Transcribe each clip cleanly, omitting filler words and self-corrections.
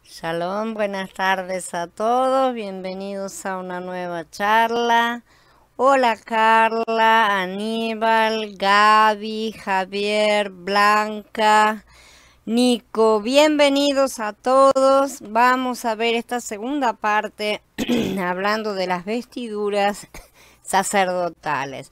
Shalom, buenas tardes a todos, bienvenidos a una nueva charla. Hola Carla, Aníbal, Gaby, Javier, Blanca, Nico, bienvenidos a todos. Vamos a ver esta segunda parte hablando de las vestiduras sacerdotales.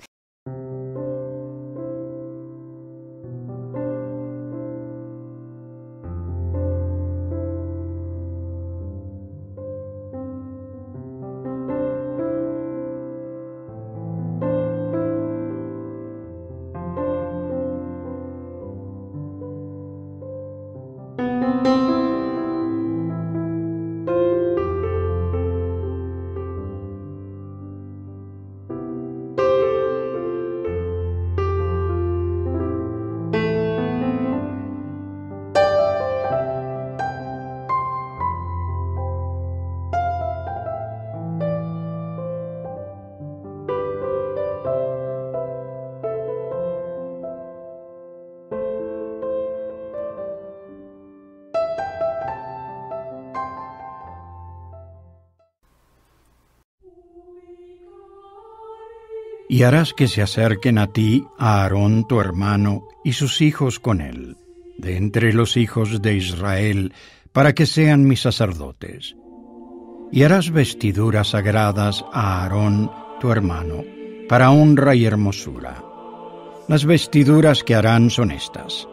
Y harás que se acerquen a ti a Aarón tu hermano y sus hijos con él, de entre los hijos de Israel, para que sean mis sacerdotes. Y harás vestiduras sagradas a Aarón tu hermano, para honra y hermosura. Las vestiduras que harán son estas: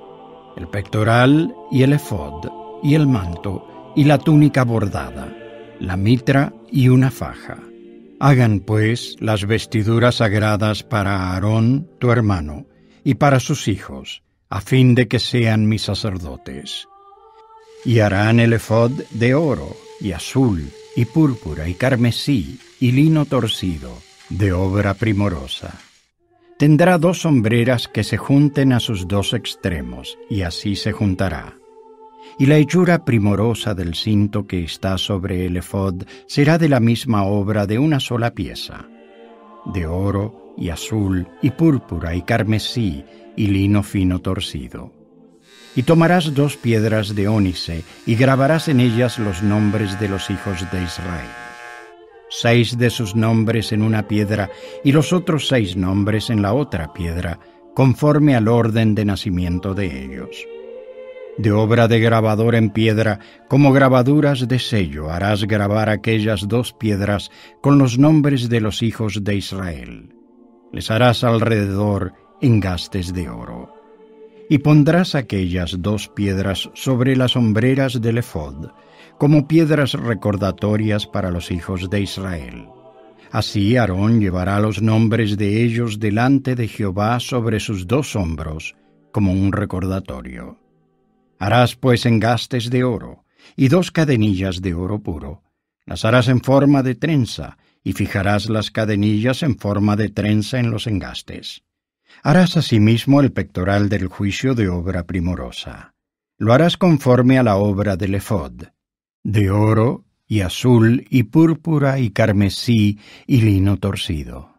el pectoral y el efod, y el manto, y la túnica bordada, la mitra y una faja. Hagan, pues, las vestiduras sagradas para Aarón, tu hermano, y para sus hijos, a fin de que sean mis sacerdotes. Y harán el efod de oro, y azul, y púrpura, y carmesí, y lino torcido, de obra primorosa. Tendrá 2 hombreras que se junten a sus 2 extremos, y así se juntará. Y la hechura primorosa del cinto que está sobre el efod será de la misma obra de una sola pieza, de oro, y azul, y púrpura, y carmesí, y lino fino torcido. Y tomarás 2 piedras de ónice, y grabarás en ellas los nombres de los hijos de Israel. 6 de sus nombres en una piedra, y los otros 6 nombres en la otra piedra, conforme al orden de nacimiento de ellos. De obra de grabador en piedra, como grabaduras de sello, harás grabar aquellas 2 piedras con los nombres de los hijos de Israel. Les harás alrededor engastes de oro. Y pondrás aquellas 2 piedras sobre las hombreras del efod, como piedras recordatorias para los hijos de Israel. Así Aarón llevará los nombres de ellos delante de Jehová sobre sus 2 hombros, como un recordatorio. Harás pues engastes de oro, y 2 cadenillas de oro puro. Las harás en forma de trenza, y fijarás las cadenillas en forma de trenza en los engastes. Harás asimismo el pectoral del juicio de obra primorosa. Lo harás conforme a la obra del efod, de oro, y azul, y púrpura, y carmesí, y lino torcido.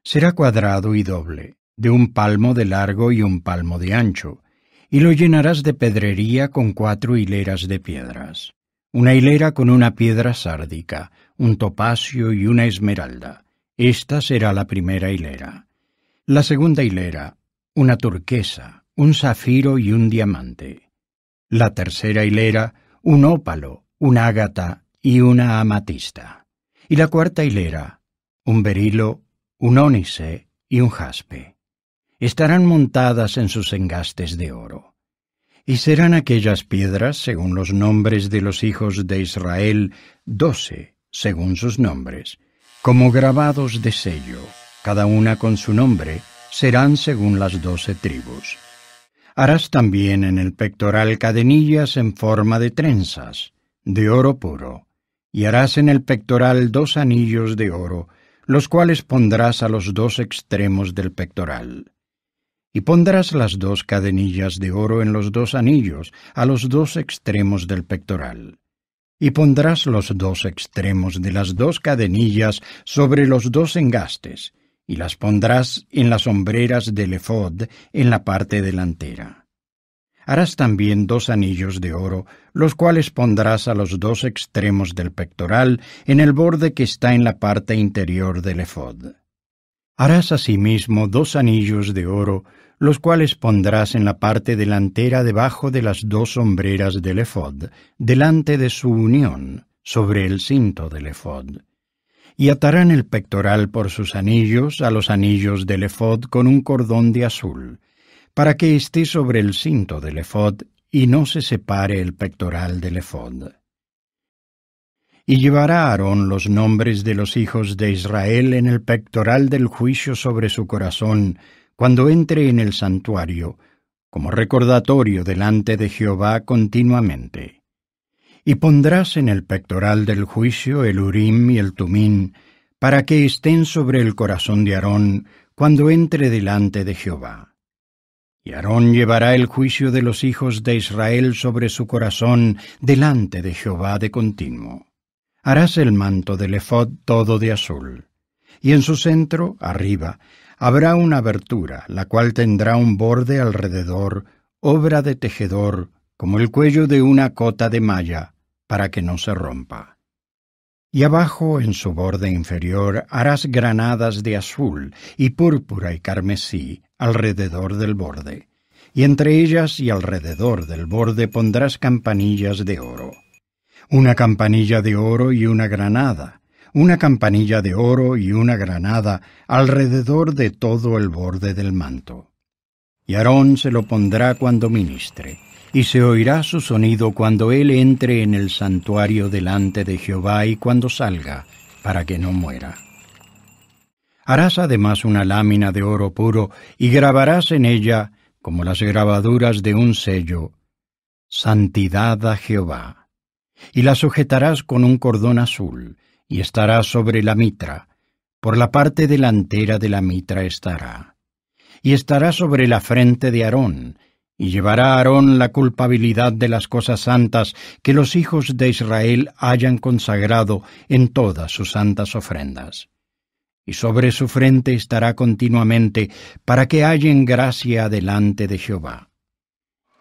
Será cuadrado y doble, de 1 palmo de largo y 1 palmo de ancho, y lo llenarás de pedrería con 4 hileras de piedras. Una hilera con una piedra sárdica, un topacio y una esmeralda. Esta será la primera hilera. La segunda hilera, una turquesa, un zafiro y un diamante. La tercera hilera, un ópalo, un ágata y una amatista. Y la cuarta hilera, un berilo, un ónice y un jaspe. Estarán montadas en sus engastes de oro. Y serán aquellas piedras, según los nombres de los hijos de Israel, 12, según sus nombres, como grabados de sello, cada una con su nombre, serán según las 12 tribus. Harás también en el pectoral cadenillas en forma de trenzas, de oro puro, y harás en el pectoral 2 anillos de oro, los cuales pondrás a los 2 extremos del pectoral. Y pondrás las 2 cadenillas de oro en los 2 anillos, a los 2 extremos del pectoral. Y pondrás los 2 extremos de las 2 cadenillas sobre los 2 engastes, y las pondrás en las hombreras del efod en la parte delantera. Harás también 2 anillos de oro, los cuales pondrás a los 2 extremos del pectoral en el borde que está en la parte interior del efod. Harás asimismo 2 anillos de oro, los cuales pondrás en la parte delantera debajo de las 2 hombreras del efod, delante de su unión, sobre el cinto del efod. Y atarán el pectoral por sus anillos a los anillos del efod con un cordón de azul, para que esté sobre el cinto del efod y no se separe el pectoral del efod. Y llevará Aarón los nombres de los hijos de Israel en el pectoral del juicio sobre su corazón, cuando entre en el santuario, como recordatorio delante de Jehová continuamente. Y pondrás en el pectoral del juicio el Urim y el Tumín, para que estén sobre el corazón de Aarón cuando entre delante de Jehová. Y Aarón llevará el juicio de los hijos de Israel sobre su corazón delante de Jehová de continuo. Harás el manto del efod todo de azul, y en su centro, arriba, habrá una abertura, la cual tendrá un borde alrededor, obra de tejedor, como el cuello de una cota de malla, para que no se rompa. Y abajo, en su borde inferior, harás granadas de azul, y púrpura y carmesí, alrededor del borde, y entre ellas y alrededor del borde pondrás campanillas de oro. Una campanilla de oro y una granada, una campanilla de oro y una granada alrededor de todo el borde del manto. Y Aarón se lo pondrá cuando ministre, y se oirá su sonido cuando él entre en el santuario delante de Jehová y cuando salga, para que no muera. Harás además una lámina de oro puro, y grabarás en ella, como las grabaduras de un sello, Santidad a Jehová. Y la sujetarás con un cordón azul, y estará sobre la mitra, por la parte delantera de la mitra estará. Y estará sobre la frente de Aarón, y llevará a Aarón la culpabilidad de las cosas santas que los hijos de Israel hayan consagrado en todas sus santas ofrendas. Y sobre su frente estará continuamente, para que hallen gracia delante de Jehová.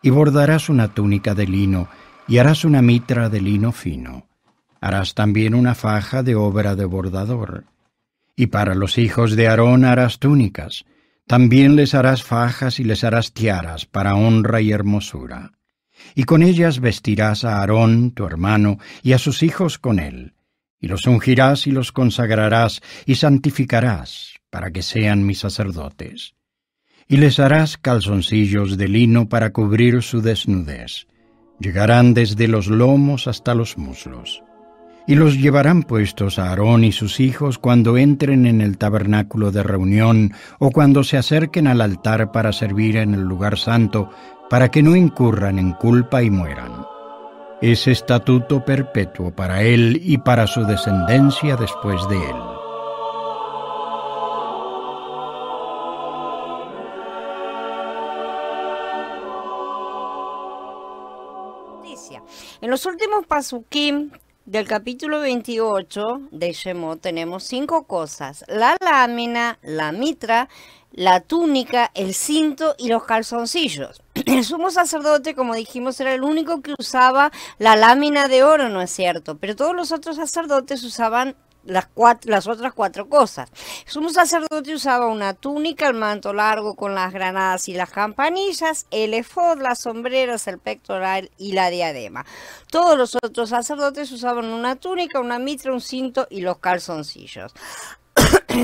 Y bordarás una túnica de lino, y harás una mitra de lino fino. Harás también una faja de obra de bordador. Y para los hijos de Aarón harás túnicas. También les harás fajas y les harás tiaras para honra y hermosura. Y con ellas vestirás a Aarón, tu hermano, y a sus hijos con él. Y los ungirás y los consagrarás y santificarás, para que sean mis sacerdotes. Y les harás calzoncillos de lino para cubrir su desnudez. Llegarán desde los lomos hasta los muslos. Y los llevarán puestos a Aarón y sus hijos cuando entren en el tabernáculo de reunión o cuando se acerquen al altar para servir en el lugar santo, para que no incurran en culpa y mueran. Es estatuto perpetuo para él y para su descendencia después de él. En los últimos pasukim del capítulo 28 de Shemot tenemos 5 cosas: la lámina, la mitra, la túnica, el cinto y los calzoncillos. El sumo sacerdote, como dijimos, era el único que usaba la lámina de oro, ¿no es cierto? Pero todos los otros sacerdotes usaban las otras 4 cosas. El sumo sacerdote usaba una túnica, el manto largo con las granadas y las campanillas, el efod, las sombreras, el pectoral y la diadema. Todos los otros sacerdotes usaban una túnica, una mitra, un cinto y los calzoncillos.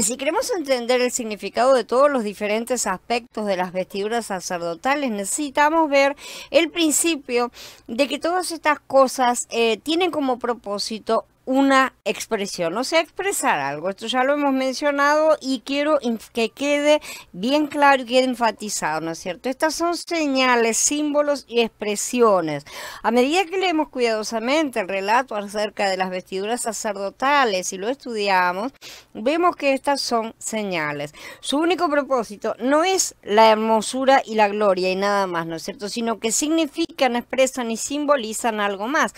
Si queremos entender el significado de todos los diferentes aspectos de las vestiduras sacerdotales, necesitamos ver el principio de que todas estas cosas tienen como propósito una expresión, o sea, expresar algo. Esto ya lo hemos mencionado y quiero que quede bien claro y quede enfatizado, ¿no es cierto? Estas son señales, símbolos y expresiones. A medida que leemos cuidadosamente el relato acerca de las vestiduras sacerdotales y lo estudiamos, vemos que estas son señales. Su único propósito no es la hermosura y la gloria y nada más, ¿no es cierto? Sino que significan, expresan y simbolizan algo más.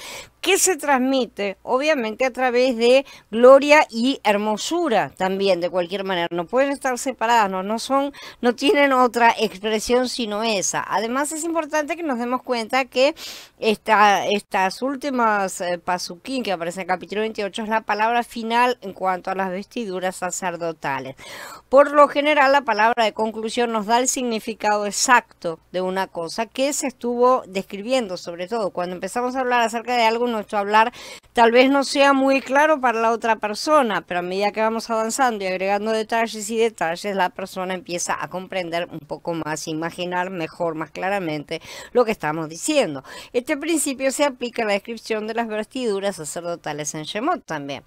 que se transmite obviamente a través de gloria y hermosura también, de cualquier manera. No pueden estar separadas, no tienen otra expresión sino esa. Además es importante que nos demos cuenta que estas últimas pasuquín que aparece en el capítulo 28 es la palabra final en cuanto a las vestiduras sacerdotales. Por lo general, la palabra de conclusión nos da el significado exacto de una cosa que se estuvo describiendo, sobre todo cuando empezamos a hablar acerca de algo, nuestro hablar tal vez no sea muy claro para la otra persona, pero a medida que vamos avanzando y agregando detalles y detalles, la persona empieza a comprender un poco más, imaginar mejor, más claramente lo que estamos diciendo. Este principio se aplica a la descripción de las vestiduras sacerdotales en Shemot también.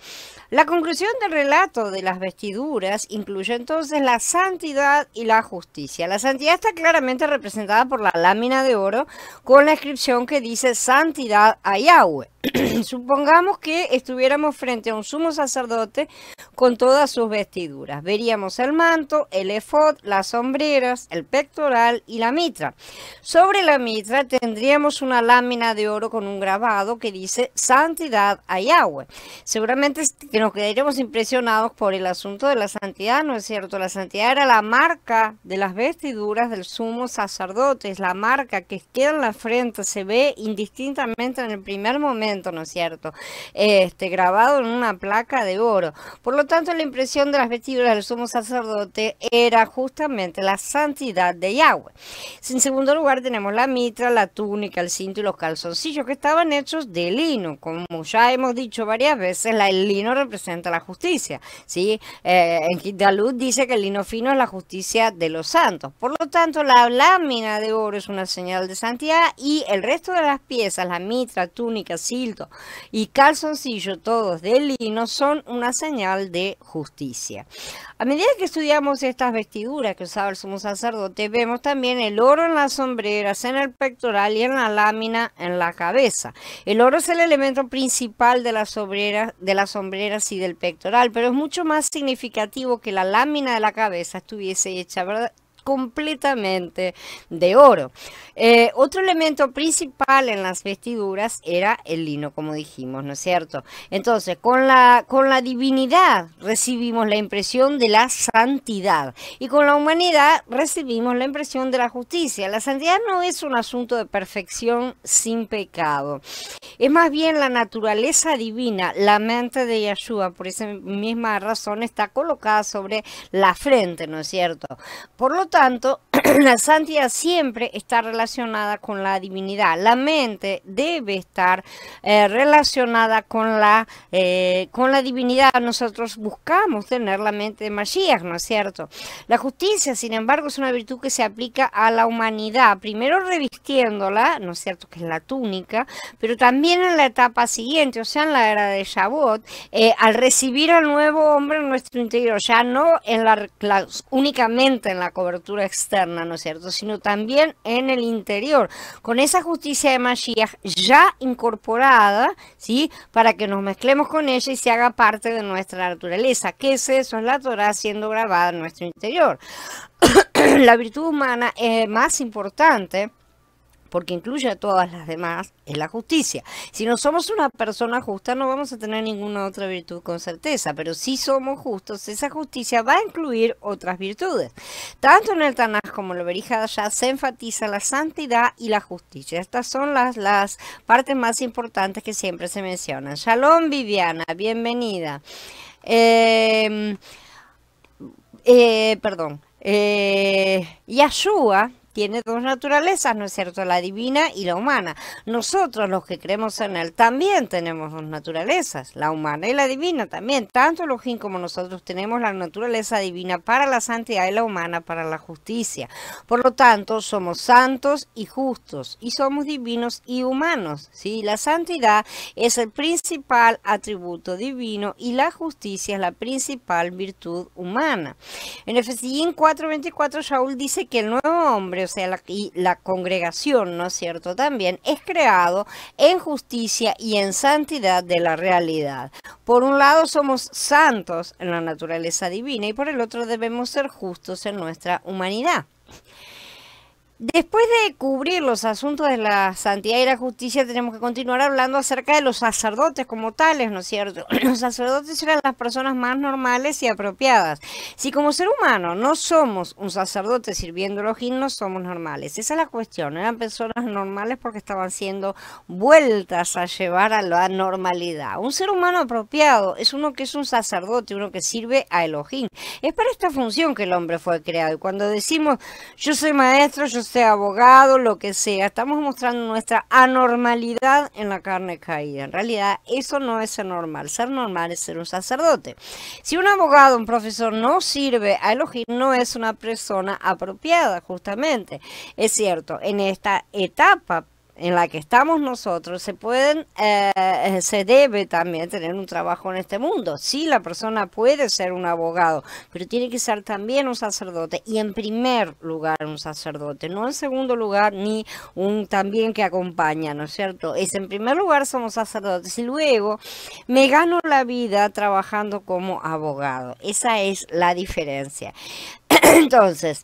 La conclusión del relato de las vestiduras incluye entonces la santidad y la justicia. La santidad está claramente representada por la lámina de oro con la inscripción que dice santidad a Yahweh. Supongamos que estuviéramos frente a un sumo sacerdote con todas sus vestiduras. Veríamos el manto, el efod, las sombreras, el pectoral y la mitra. Sobre la mitra tendríamos una lámina de oro con un grabado que dice santidad a Yahweh. Seguramente que nos quedaríamos impresionados por el asunto de la santidad, ¿no es cierto? La santidad era la marca de las vestiduras del sumo sacerdote, es la marca que queda en la frente, se ve indistintamente en el primer momento, ¿no es cierto? Grabado en una placa de oro. Por lo tanto, la impresión de las vestiduras del sumo sacerdote era justamente la santidad de Yahweh. En segundo lugar, tenemos la mitra, la túnica, el cinto y los calzoncillos que estaban hechos de lino. Como ya hemos dicho varias veces, el lino representa la justicia, ¿sí? En Gitalut dice que el lino fino es la justicia de los santos. Por lo tanto, la lámina de oro es una señal de santidad y el resto de las piezas, la mitra, túnica, cinto y calzoncillo, todos de lino, son una señal de justicia. A medida que estudiamos estas vestiduras que usaba el sumo sacerdote, vemos también el oro en las sombreras, en el pectoral y en la lámina en la cabeza. El oro es el elemento principal de las sombreras y del pectoral, pero es mucho más significativo que la lámina de la cabeza estuviese hecha, ¿verdad?, completamente de oro. Otro elemento principal en las vestiduras era el lino, como dijimos, ¿no es cierto? Entonces, con la divinidad recibimos la impresión de la santidad y con la humanidad recibimos la impresión de la justicia. La santidad no es un asunto de perfección sin pecado. Es más bien la naturaleza divina, la mente de Yeshua, por esa misma razón está colocada sobre la frente, ¿no es cierto? Por lo tanto, la santidad siempre está relacionada con la divinidad. La mente debe estar relacionada con la divinidad. Nosotros buscamos tener la mente de Mashiach, ¿no es cierto? La justicia, sin embargo, es una virtud que se aplica a la humanidad, primero revistiéndola, ¿no es cierto?, que es la túnica, pero también en la etapa siguiente, o sea, en la era de Shavuot, al recibir al nuevo hombre en nuestro interior, ya no en únicamente en la cobertura externa, ¿no es cierto?, sino también en el interior, con esa justicia de Mashiach ya incorporada, ¿sí?, para que nos mezclemos con ella y se haga parte de nuestra naturaleza. ¿Qué es eso? Es la Torah siendo grabada en nuestro interior. La virtud humana más importante, porque incluye a todas las demás, es la justicia. Si no somos una persona justa, no vamos a tener ninguna otra virtud con certeza, pero si somos justos, esa justicia va a incluir otras virtudes. Tanto en el Tanaj como en el Berija ya se enfatiza la santidad y la justicia. Estas son las partes más importantes que siempre se mencionan. Shalom, Viviana, bienvenida. Yeshua tiene dos naturalezas, ¿no es cierto?, la divina y la humana. Nosotros, los que creemos en él, también tenemos dos naturalezas, la humana y la divina también. Tanto Elohim como nosotros tenemos la naturaleza divina para la santidad y la humana para la justicia. Por lo tanto, somos santos y justos, y somos divinos y humanos, ¿sí? La santidad es el principal atributo divino y la justicia es la principal virtud humana. En Efesios 4:24, Shaul dice que el nuevo hombre, o sea, la congregación, ¿no es cierto?, también es creado en justicia y en santidad de la realidad. Por un lado somos santos en la naturaleza divina y por el otro debemos ser justos en nuestra humanidad. Después de cubrir los asuntos de la santidad y la justicia, tenemos que continuar hablando acerca de los sacerdotes como tales, ¿no es cierto? Los sacerdotes eran las personas más normales y apropiadas. Si como ser humano no somos un sacerdote sirviendo a Elohim, no somos normales. Esa es la cuestión. Eran personas normales porque estaban siendo vueltas a llevar a la normalidad. Un ser humano apropiado es uno que es un sacerdote, uno que sirve a Elohim. Es para esta función que el hombre fue creado. Y cuando decimos, yo soy maestro, yo sea abogado, lo que sea, estamos mostrando nuestra anormalidad en la carne caída. En realidad, eso no es ser normal. Ser normal es ser un sacerdote. Si un abogado, un profesor no sirve a Elohim, no es una persona apropiada, justamente. Es cierto, en esta etapa en la que estamos nosotros, se debe también tener un trabajo en este mundo. Sí, la persona puede ser un abogado, pero tiene que ser también un sacerdote, y en primer lugar un sacerdote, no en segundo lugar ni un también que acompaña, ¿no es cierto? Es en primer lugar somos sacerdotes y luego me gano la vida trabajando como abogado. Esa es la diferencia. Entonces,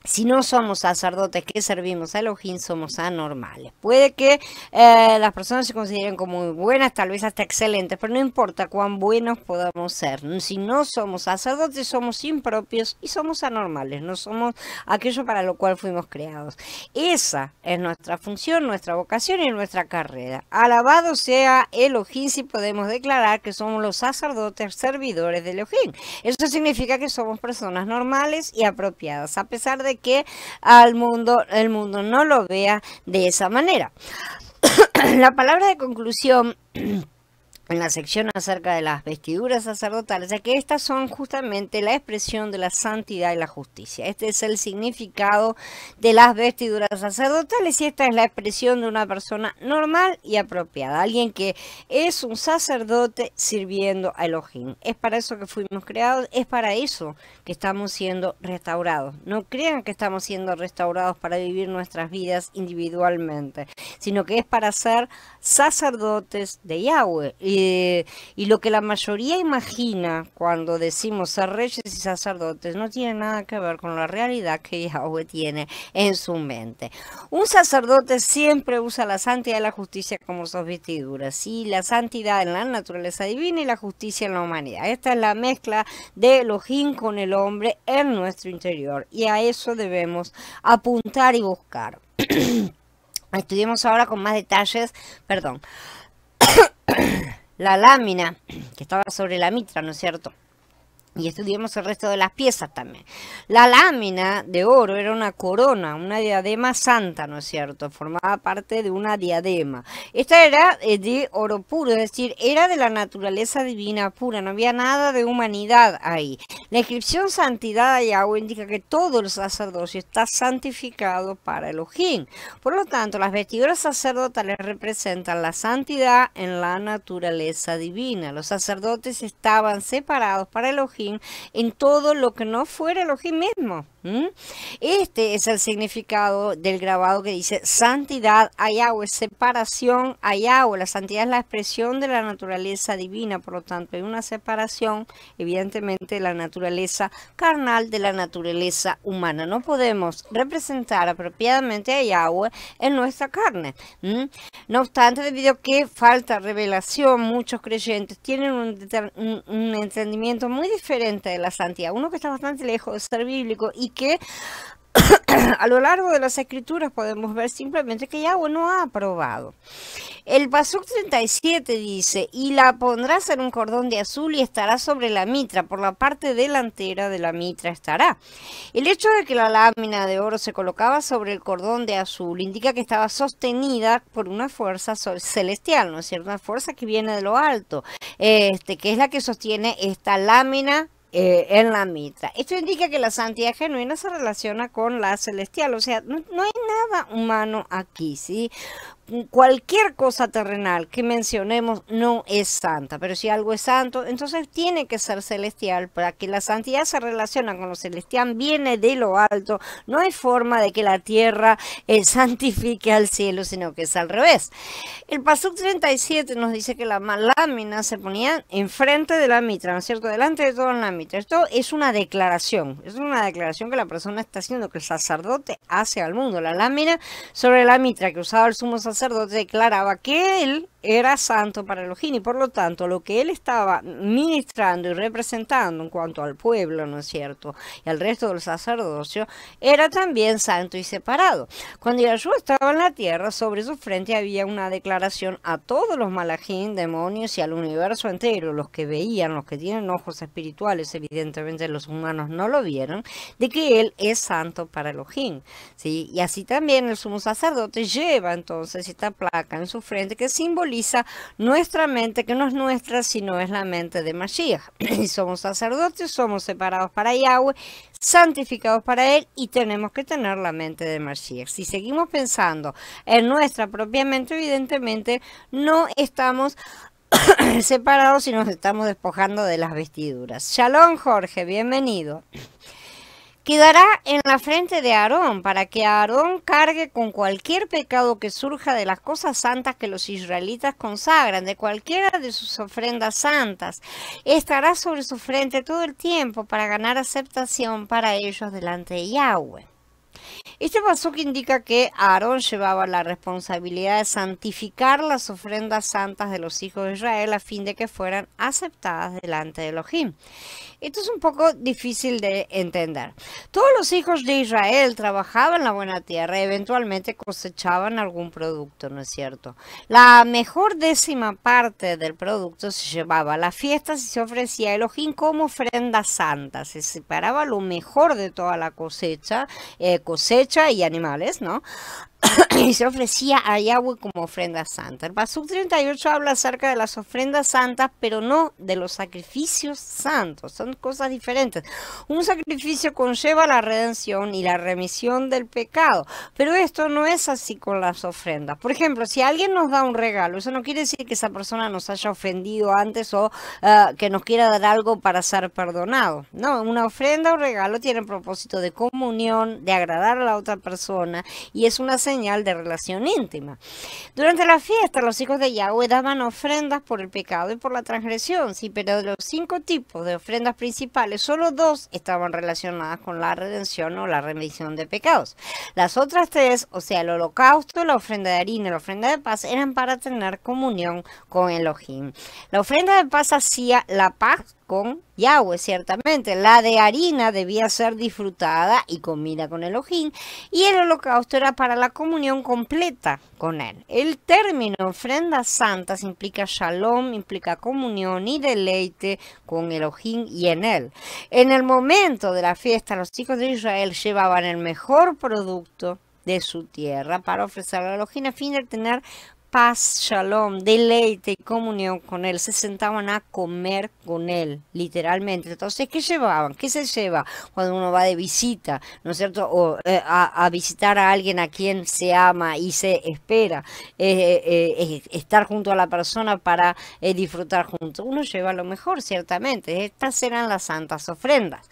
si no somos sacerdotes que servimos a Elohim, somos anormales. Puede que las personas se consideren como muy buenas, tal vez hasta excelentes, pero no importa cuán buenos podamos ser. Si no somos sacerdotes, somos impropios y somos anormales. No somos aquello para lo cual fuimos creados. Esa es nuestra función, nuestra vocación y nuestra carrera. Alabado sea Elohim si podemos declarar que somos los sacerdotes servidores de Elohim. Eso significa que somos personas normales y apropiadas, a pesar de que el mundo no lo vea de esa manera. La palabra de conclusión en la sección acerca de las vestiduras sacerdotales, ya que estas son justamente la expresión de la santidad y la justicia. Este es el significado de las vestiduras sacerdotales y esta es la expresión de una persona normal y apropiada, alguien que es un sacerdote sirviendo a Elohim. Es para eso que fuimos creados, es para eso que estamos siendo restaurados. No crean que estamos siendo restaurados para vivir nuestras vidas individualmente, sino que es para ser sacerdotes de Yahweh. Y lo que la mayoría imagina cuando decimos ser reyes y sacerdotes no tiene nada que ver con la realidad que Yahweh tiene en su mente. Un sacerdote siempre usa la santidad y la justicia como sus vestiduras, y la santidad en la naturaleza divina y la justicia en la humanidad. Esta es la mezcla de Elohim con el hombre en nuestro interior, y a eso debemos apuntar y buscar. Estudiemos ahora con más detalles, la lámina que estaba sobre la mitra, ¿no es cierto? Y estudiemos el resto de las piezas también. La lámina de oro era una corona, una diadema santa, ¿no es cierto? Formaba parte de una diadema. Esta era de oro puro, es decir, era de la naturaleza divina pura, no había nada de humanidad ahí. La inscripción santidad a Yahweh indica que todo el sacerdocio está santificado para Elohim. Por lo tanto, las vestiduras sacerdotales representan la santidad en la naturaleza divina. Los sacerdotes estaban separados para Elohim en todo lo que no fuera Elohim mismo. Este es el significado del grabado que dice santidad a Yahweh, separación a Yahweh. La santidad es la expresión de la naturaleza divina, por lo tanto hay una separación evidentemente de la naturaleza carnal de la naturaleza humana. No podemos representar apropiadamente a Yahweh en nuestra carne. No obstante, debido a que falta revelación, muchos creyentes tienen un entendimiento muy diferente de la santidad, uno que está bastante lejos de ser bíblico y que a lo largo de las escrituras podemos ver simplemente que Yahweh no ha aprobado. El Pasuk 37 dice, y la pondrás en un cordón de azul y estará sobre la mitra, por la parte delantera de la mitra estará. El hecho de que la lámina de oro se colocaba sobre el cordón de azul indica que estaba sostenida por una fuerza celestial, ¿no es cierto? Una fuerza que viene de lo alto, que es la que sostiene esta lámina en la mitra. Esto indica que la santidad genuina se relaciona con la celestial, o sea, no hay nada humano aquí, ¿sí? Cualquier cosa terrenal que mencionemos no es santa, pero si algo es santo, entonces tiene que ser celestial. Para que la santidad se relaciona con lo celestial, viene de lo alto. No hay forma de que la tierra santifique al cielo, sino que es al revés. El Pasuk 37 nos dice que la lámina se ponía enfrente de la mitra, ¿no es cierto? Delante de toda la mitra. Esto es una declaración que la persona está haciendo, que el sacerdote hace al mundo. La lámina sobre la mitra que usaba el sumo sacerdote declaraba que él era santo para Elohim y por lo tanto lo que él estaba ministrando y representando en cuanto al pueblo, ¿no es cierto? Y al resto del sacerdocio era también santo y separado. Cuando Yahshua estaba en la tierra, sobre su frente había una declaración a todos los malajim, demonios y al universo entero, los que veían, los que tienen ojos espirituales, evidentemente los humanos no lo vieron, de que él es santo para Elohim, ¿sí? Y así también el sumo sacerdote lleva entonces esta placa en su frente que simboliza nuestra mente, que no es nuestra, sino es la mente de Mashiach. Y somos sacerdotes, somos separados para Yahweh, santificados para Él y tenemos que tener la mente de Mashiach. Si seguimos pensando en nuestra propia mente, evidentemente no estamos separados y nos estamos despojando de las vestiduras. Shalom, Jorge, bienvenido. Quedará en la frente de Aarón para que Aarón cargue con cualquier pecado que surja de las cosas santas que los israelitas consagran, de cualquiera de sus ofrendas santas. Estará sobre su frente todo el tiempo para ganar aceptación para ellos delante de Yahweh. Este pasuk indica que Aarón llevaba la responsabilidad de santificar las ofrendas santas de los hijos de Israel a fin de que fueran aceptadas delante de Elohim. Esto es un poco difícil de entender. Todos los hijos de Israel trabajaban la buena tierra y eventualmente cosechaban algún producto, ¿no es cierto? La mejor décima parte del producto se llevaba a las fiestas y se ofrecía a Elohim como ofrenda santa. Se separaba lo mejor de toda la cosecha y animales, ¿no? Y se ofrecía a Yahweh como ofrenda santa. El Pasuk 38 habla acerca de las ofrendas santas, pero no de los sacrificios santos. Son cosas diferentes. Un sacrificio conlleva la redención y la remisión del pecado, pero esto no es así con las ofrendas. Por ejemplo, si alguien nos da un regalo, eso no quiere decir que esa persona nos haya ofendido antes o que nos quiera dar algo para ser perdonado. No, una ofrenda o regalo tiene el propósito de comunión, de agradar a la otra persona y es una señal de relación íntima. Durante la fiesta, los hijos de Yahweh daban ofrendas por el pecado y por la transgresión, sí, pero de los 5 tipos de ofrendas principales, solo 2 estaban relacionadas con la redención o la remisión de pecados. Las otras 3, o sea, el holocausto, la ofrenda de harina y la ofrenda de paz, eran para tener comunión con Elohim. La ofrenda de paz hacía la paz con Yahweh, ciertamente. La de harina debía ser disfrutada y comida con Elohim, y el holocausto era para la comunión completa con él. El término ofrendas santas implica shalom, implica comunión y deleite con Elohim y en él. En el momento de la fiesta, los hijos de Israel llevaban el mejor producto de su tierra para ofrecerlo a Elohim a fin de tener paz, shalom, deleite y comunión con él. Se sentaban a comer con él, literalmente. Entonces, ¿qué llevaban? ¿Qué se lleva cuando uno va de visita, ¿no es cierto? O a visitar a alguien a quien se ama y se espera estar junto a la persona para disfrutar juntos. Uno lleva lo mejor, ciertamente. Estas eran las santas ofrendas.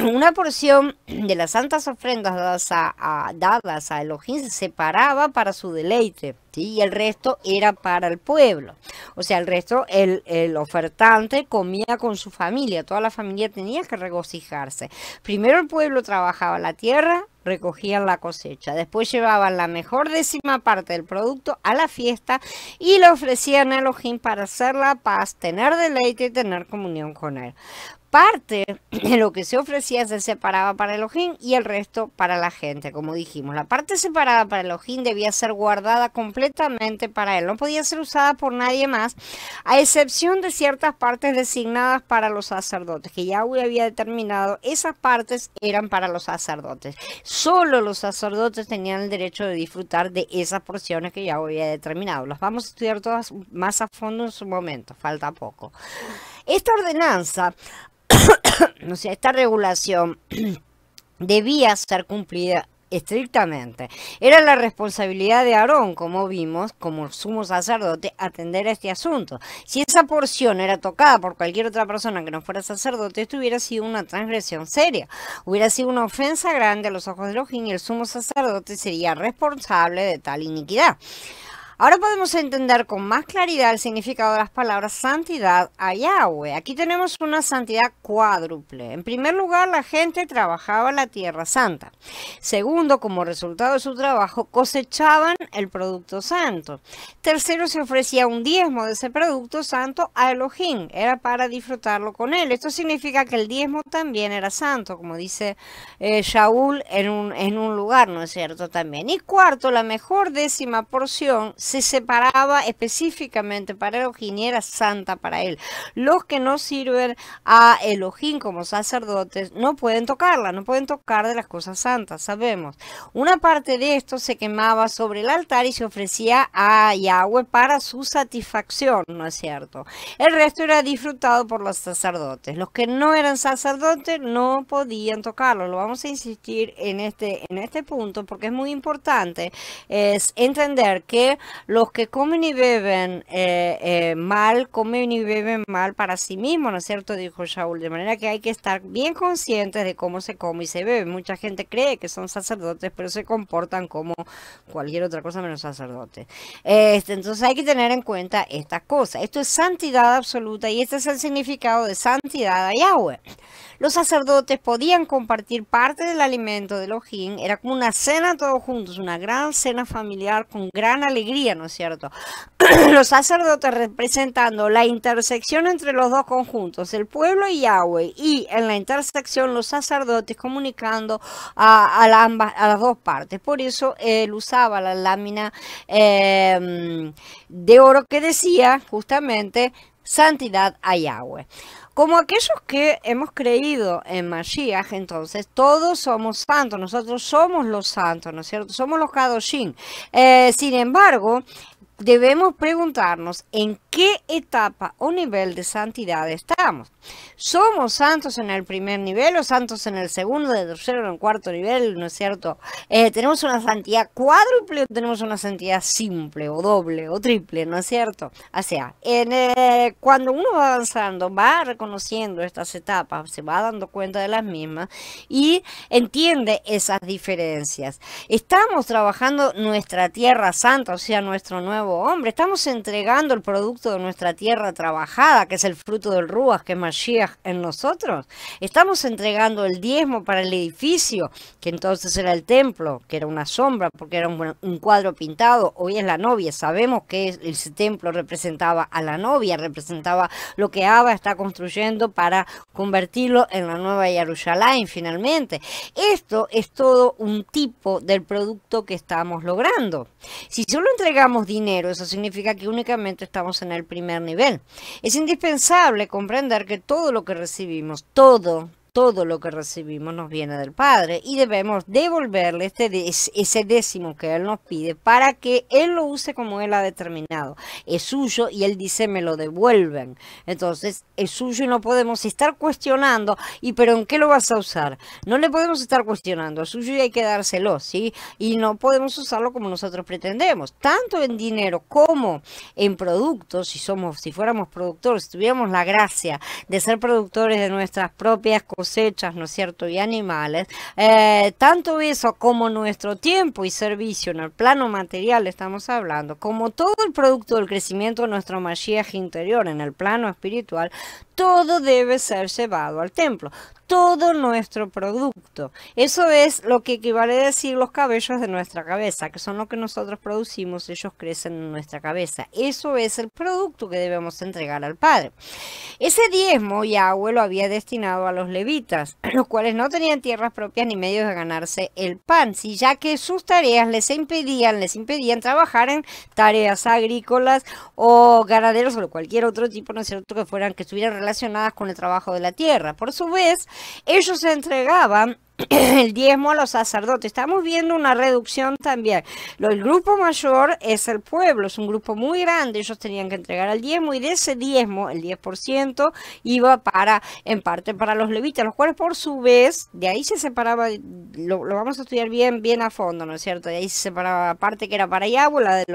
Una porción de las santas ofrendas dadas a Elohim se separaba para su deleite, ¿sí? Y el resto era para el pueblo. O sea, el resto, el ofertante comía con su familia. Toda la familia tenía que regocijarse. Primero el pueblo trabajaba la tierra, recogían la cosecha. Después llevaban la mejor décima parte del producto a la fiesta y lo ofrecían a Elohim para hacer la paz, tener deleite y tener comunión con él. Parte de lo que se ofrecía se separaba para Elohim y el resto para la gente, como dijimos. La parte separada para Elohim debía ser guardada completamente para él. No podía ser usada por nadie más, a excepción de ciertas partes designadas para los sacerdotes, que Yahweh había determinado. Esas partes eran para los sacerdotes. Solo los sacerdotes tenían el derecho de disfrutar de esas porciones que Yahweh había determinado. Las vamos a estudiar todas más a fondo en su momento, falta poco. Esta ordenanza, o sea, esta regulación debía ser cumplida estrictamente. Era la responsabilidad de Aarón, como vimos, como sumo sacerdote, atender a este asunto. Si esa porción era tocada por cualquier otra persona que no fuera sacerdote, esto hubiera sido una transgresión seria. Hubiera sido una ofensa grande a los ojos de Elohim y el sumo sacerdote sería responsable de tal iniquidad. Ahora podemos entender con más claridad el significado de las palabras santidad a Yahweh. Aquí tenemos una santidad cuádruple. En primer lugar, la gente trabajaba la tierra santa. Segundo, como resultado de su trabajo, cosechaban el producto santo. Tercero, se ofrecía un diezmo de ese producto santo a Elohim. Era para disfrutarlo con él. Esto significa que el diezmo también era santo, como dice Shaul en un lugar, ¿no es cierto? También. Y cuarto, la mejor décima porción se separaba específicamente para Elohim y era santa para él. Los que no sirven a Elohim como sacerdotes no pueden tocarla, no pueden tocar de las cosas santas, sabemos. Una parte de esto se quemaba sobre el altar y se ofrecía a Yahweh para su satisfacción, ¿no es cierto? El resto era disfrutado por los sacerdotes. Los que no eran sacerdotes no podían tocarlo. Lo vamos a insistir en este punto porque es muy importante, es entender que los que comen y beben mal, comen y beben mal para sí mismos, ¿no es cierto? Dijo Shaul, de manera que hay que estar bien conscientes de cómo se come y se bebe. Mucha gente cree que son sacerdotes, pero se comportan como cualquier otra cosa menos sacerdotes. Entonces hay que tener en cuenta estas cosas. Esto es santidad absoluta y este es el significado de santidad a Yahweh. Los sacerdotes podían compartir parte del alimento de Elohim, era como una cena todos juntos, una gran cena familiar con gran alegría, ¿no es cierto? Los sacerdotes representando la intersección entre los dos conjuntos, el pueblo y Yahweh, y en la intersección los sacerdotes comunicando a las dos partes. Por eso él usaba la lámina de oro que decía justamente santidad a Yahweh. Como aquellos que hemos creído en Mashiach, entonces todos somos santos, nosotros somos los santos, ¿no es cierto? Somos los Kadoshim. Sin embargo, debemos preguntarnos en qué etapa o nivel de santidad estamos. ¿Somos santos en el primer nivel o santos en el segundo, el tercero, en el cuarto nivel? ¿No es cierto? ¿Tenemos una santidad cuádruple o tenemos una santidad simple o doble o triple? ¿No es cierto? O sea, cuando uno va avanzando, va reconociendo estas etapas, se va dando cuenta de las mismas y entiende esas diferencias. Estamos trabajando nuestra tierra santa, o sea, nuestro nuevo hombre. Estamos entregando el producto de nuestra tierra trabajada, que es el fruto del Ruach, que es Mashiach en nosotros. Estamos entregando el diezmo para el edificio, que entonces era el templo, que era una sombra, porque era un cuadro pintado. Hoy es la novia. Sabemos que ese templo representaba a la novia, representaba lo que Abba está construyendo para convertirlo en la nueva Jerusalén finalmente. Esto es todo un tipo del producto que estamos logrando. Si solo entregamos dinero, eso significa que únicamente estamos en el primer nivel. Es indispensable comprender que todo lo que recibimos, todo lo que recibimos nos viene del Padre y debemos devolverle ese décimo que Él nos pide para que Él lo use como Él ha determinado. Es suyo y Él dice me lo devuelven. Entonces es suyo y no podemos estar cuestionando pero ¿en qué lo vas a usar? No le podemos estar cuestionando, es suyo y hay que dárselo, ¿sí? Y no podemos usarlo como nosotros pretendemos, tanto en dinero como en productos. Si fuéramos productores, si tuviéramos la gracia de ser productores de nuestras propias cosechas, ¿no es cierto? Y animales, tanto eso como nuestro tiempo y servicio en el plano material estamos hablando, como todo el producto del crecimiento de nuestro Mashiach interior en el plano espiritual, todo debe ser llevado al templo. Todo nuestro producto. Eso es lo que equivale a decir los cabellos de nuestra cabeza, que son lo que nosotros producimos, ellos crecen en nuestra cabeza. Eso es el producto que debemos entregar al Padre. Ese diezmo Yahweh lo había destinado a los levitas, los cuales no tenían tierras propias ni medios de ganarse el pan, ya que sus tareas les impedían trabajar en tareas agrícolas o ganaderos o cualquier otro tipo, ¿no es cierto?, que estuvieran relacionadas con el trabajo de la tierra. Por su vez, ellos se entregaban el diezmo a los sacerdotes. Estamos viendo una reducción también. El grupo mayor es el pueblo, es un grupo muy grande. Ellos tenían que entregar el diezmo y de ese diezmo, el 10% iba en parte para los levitas, los cuales por su vez, de ahí se separaba, lo vamos a estudiar bien a fondo, ¿no es cierto? De ahí se separaba la parte que era para Yahweh,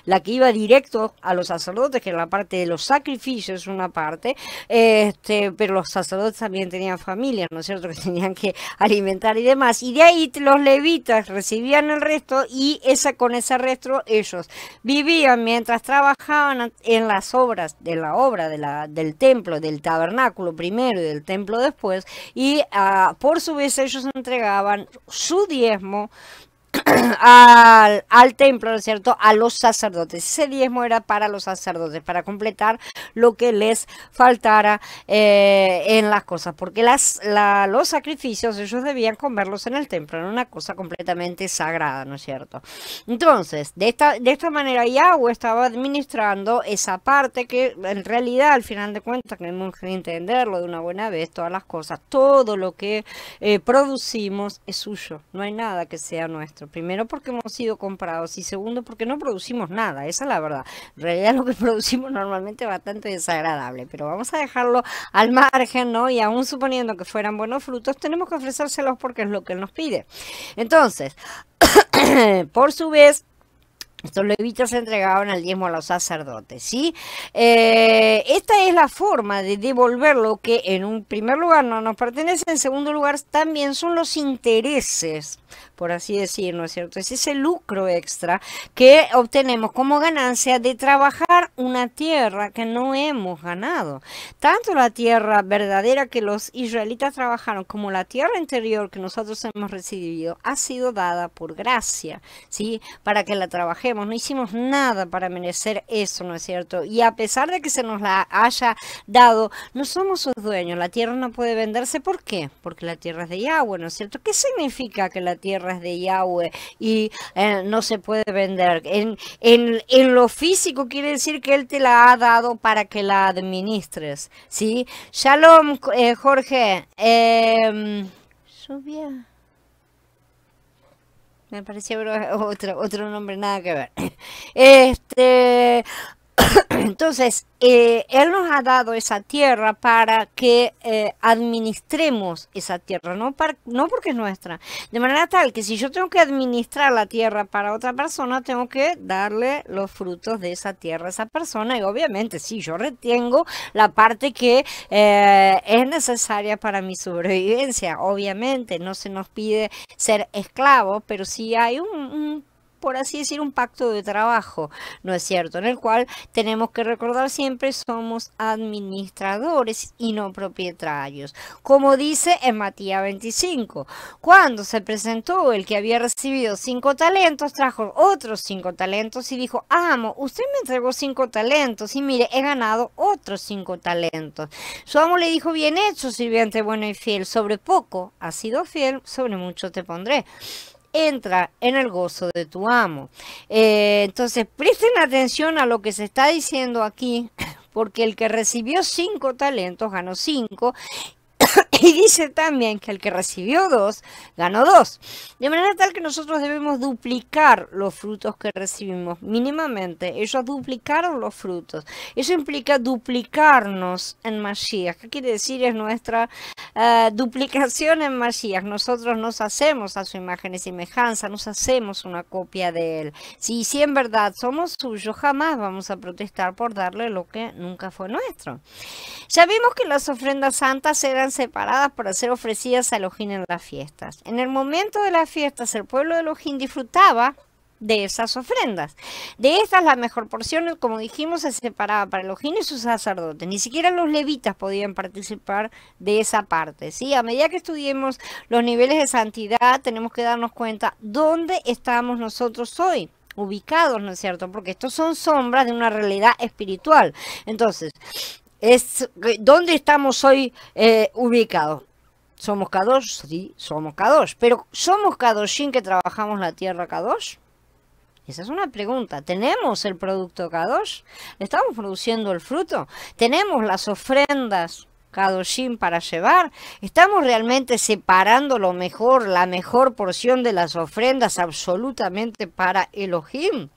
la que iba directo a los sacerdotes, que era la parte de los sacrificios, una parte, pero los sacerdotes también tenían familias, ¿no es cierto?, que tenían que alimentar alimentar y demás, y de ahí los levitas recibían el resto y con ese resto ellos vivían mientras trabajaban en las obras, de la obra del templo, del tabernáculo primero y del templo después, y por su vez ellos entregaban su diezmo al templo, ¿no es cierto?, a los sacerdotes. Ese diezmo era para los sacerdotes, para completar lo que les faltara en las cosas, porque los sacrificios ellos debían comerlos en el templo, era una cosa completamente sagrada, ¿no es cierto? Entonces, de esta manera Yahweh estaba administrando esa parte que en realidad, al final de cuentas, tenemos que entenderlo de una buena vez, todas las cosas, todo lo que producimos es suyo, no hay nada que sea nuestro. Primero porque hemos sido comprados y segundo porque no producimos nada, esa es la verdad. En realidad lo que producimos normalmente es bastante desagradable, pero vamos a dejarlo al margen, ¿no? Y aún suponiendo que fueran buenos frutos, tenemos que ofrecérselos porque es lo que Él nos pide. Entonces, por su vez, estos levitas entregaban el diezmo a los sacerdotes, ¿sí? Esta es la forma de devolver lo que en un primer lugar no nos pertenece, en segundo lugar también son los intereses, por así decir, ¿no es cierto? Es ese lucro extra que obtenemos como ganancia de trabajar una tierra que no hemos ganado. Tanto la tierra verdadera que los israelitas trabajaron como la tierra interior que nosotros hemos recibido ha sido dada por gracia, ¿sí? Para que la trabajemos. No hicimos nada para merecer eso, ¿no es cierto? Y a pesar de que se nos la haya dado, no somos sus dueños. La tierra no puede venderse. ¿Por qué? Porque la tierra es de Yahweh, ¿no es cierto? ¿Qué significa que la tierra es de Yahweh y no se puede vender? En lo físico quiere decir que Él te la ha dado para que la administres, ¿sí? Shalom, Jorge. Lluvia. Me parecía otro nombre, nada que ver. Entonces, Él nos ha dado esa tierra para que administremos esa tierra, no porque es nuestra. De manera tal que si yo tengo que administrar la tierra para otra persona, tengo que darle los frutos de esa tierra a esa persona. Y obviamente, sí, yo retengo la parte que es necesaria para mi sobrevivencia. Obviamente, no se nos pide ser esclavos, pero sí hay por así decir, un pacto de trabajo, ¿no es cierto? En el cual tenemos que recordar siempre somos administradores y no propietarios. Como dice en Matías 25, cuando se presentó el que había recibido 5 talentos, trajo otros 5 talentos y dijo, amo, usted me entregó 5 talentos y mire, he ganado otros 5 talentos. Su amo le dijo, bien hecho, sirviente bueno y fiel, sobre poco has sido fiel, sobre mucho te pondré. Entra en el gozo de tu amo. Entonces, presten atención a lo que se está diciendo aquí, porque el que recibió 5 talentos ganó 5. Y dice también que el que recibió 2, ganó 2. De manera tal que nosotros debemos duplicar los frutos que recibimos mínimamente. Ellos duplicaron los frutos. Eso implica duplicarnos en Mashiach. ¿Qué quiere decir? Es nuestra duplicación en Mashiach. Nosotros nos hacemos a su imagen y semejanza. Nos hacemos una copia de Él. Si en verdad somos suyos, jamás vamos a protestar por darle lo que nunca fue nuestro. Ya vimos que las ofrendas santas eran separadas para ser ofrecidas a Elohim en las fiestas. En el momento de las fiestas, el pueblo de Elohim disfrutaba de esas ofrendas. De estas, la mejor porción, como dijimos, se separaba para Elohim y sus sacerdotes. Ni siquiera los levitas podían participar de esa parte, ¿sí? A medida que estudiemos los niveles de santidad, tenemos que darnos cuenta dónde estamos nosotros hoy ubicados, ¿no es cierto? Porque estos son sombras de una realidad espiritual. Entonces, ¿dónde estamos hoy ubicados? ¿Somos Kadosh? Sí, somos Kadosh. Pero ¿somos Kadoshim que trabajamos la tierra Kadosh? Esa es una pregunta. ¿Tenemos el producto Kadosh? ¿Estamos produciendo el fruto? ¿Tenemos las ofrendas Kadoshim para llevar? ¿Estamos realmente separando lo mejor, la mejor porción de las ofrendas absolutamente para Elohim?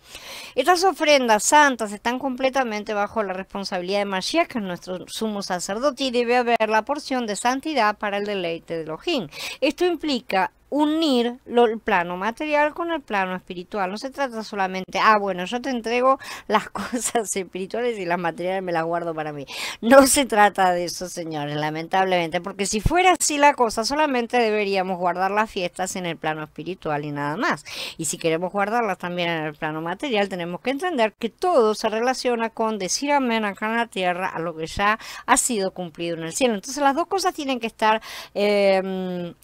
Estas ofrendas santas están completamente bajo la responsabilidad de Mashiach, que es nuestro sumo sacerdote, y debe haber la porción de santidad para el deleite de Elohim. Esto implica unir el plano material con el plano espiritual. No se trata solamente, bueno, yo te entrego las cosas espirituales y las materiales me las guardo para mí. No se trata de eso, señores, lamentablemente, porque si fuera así la cosa, solamente deberíamos guardar las fiestas en el plano espiritual y nada más. Y si queremos guardarlas también en el plano material, tenemos que entender que todo se relaciona con decir amén acá en la tierra a lo que ya ha sido cumplido en el cielo. Entonces las dos cosas tienen que estar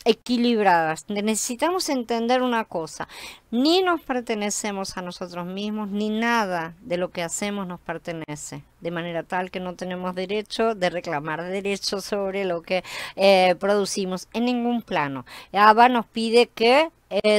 equilibradas. Necesitamos entender una cosa: ni nos pertenecemos a nosotros mismos, ni nada de lo que hacemos nos pertenece, de manera tal que no tenemos derecho de reclamar derechos sobre lo que producimos en ningún plano. Abba nos pide que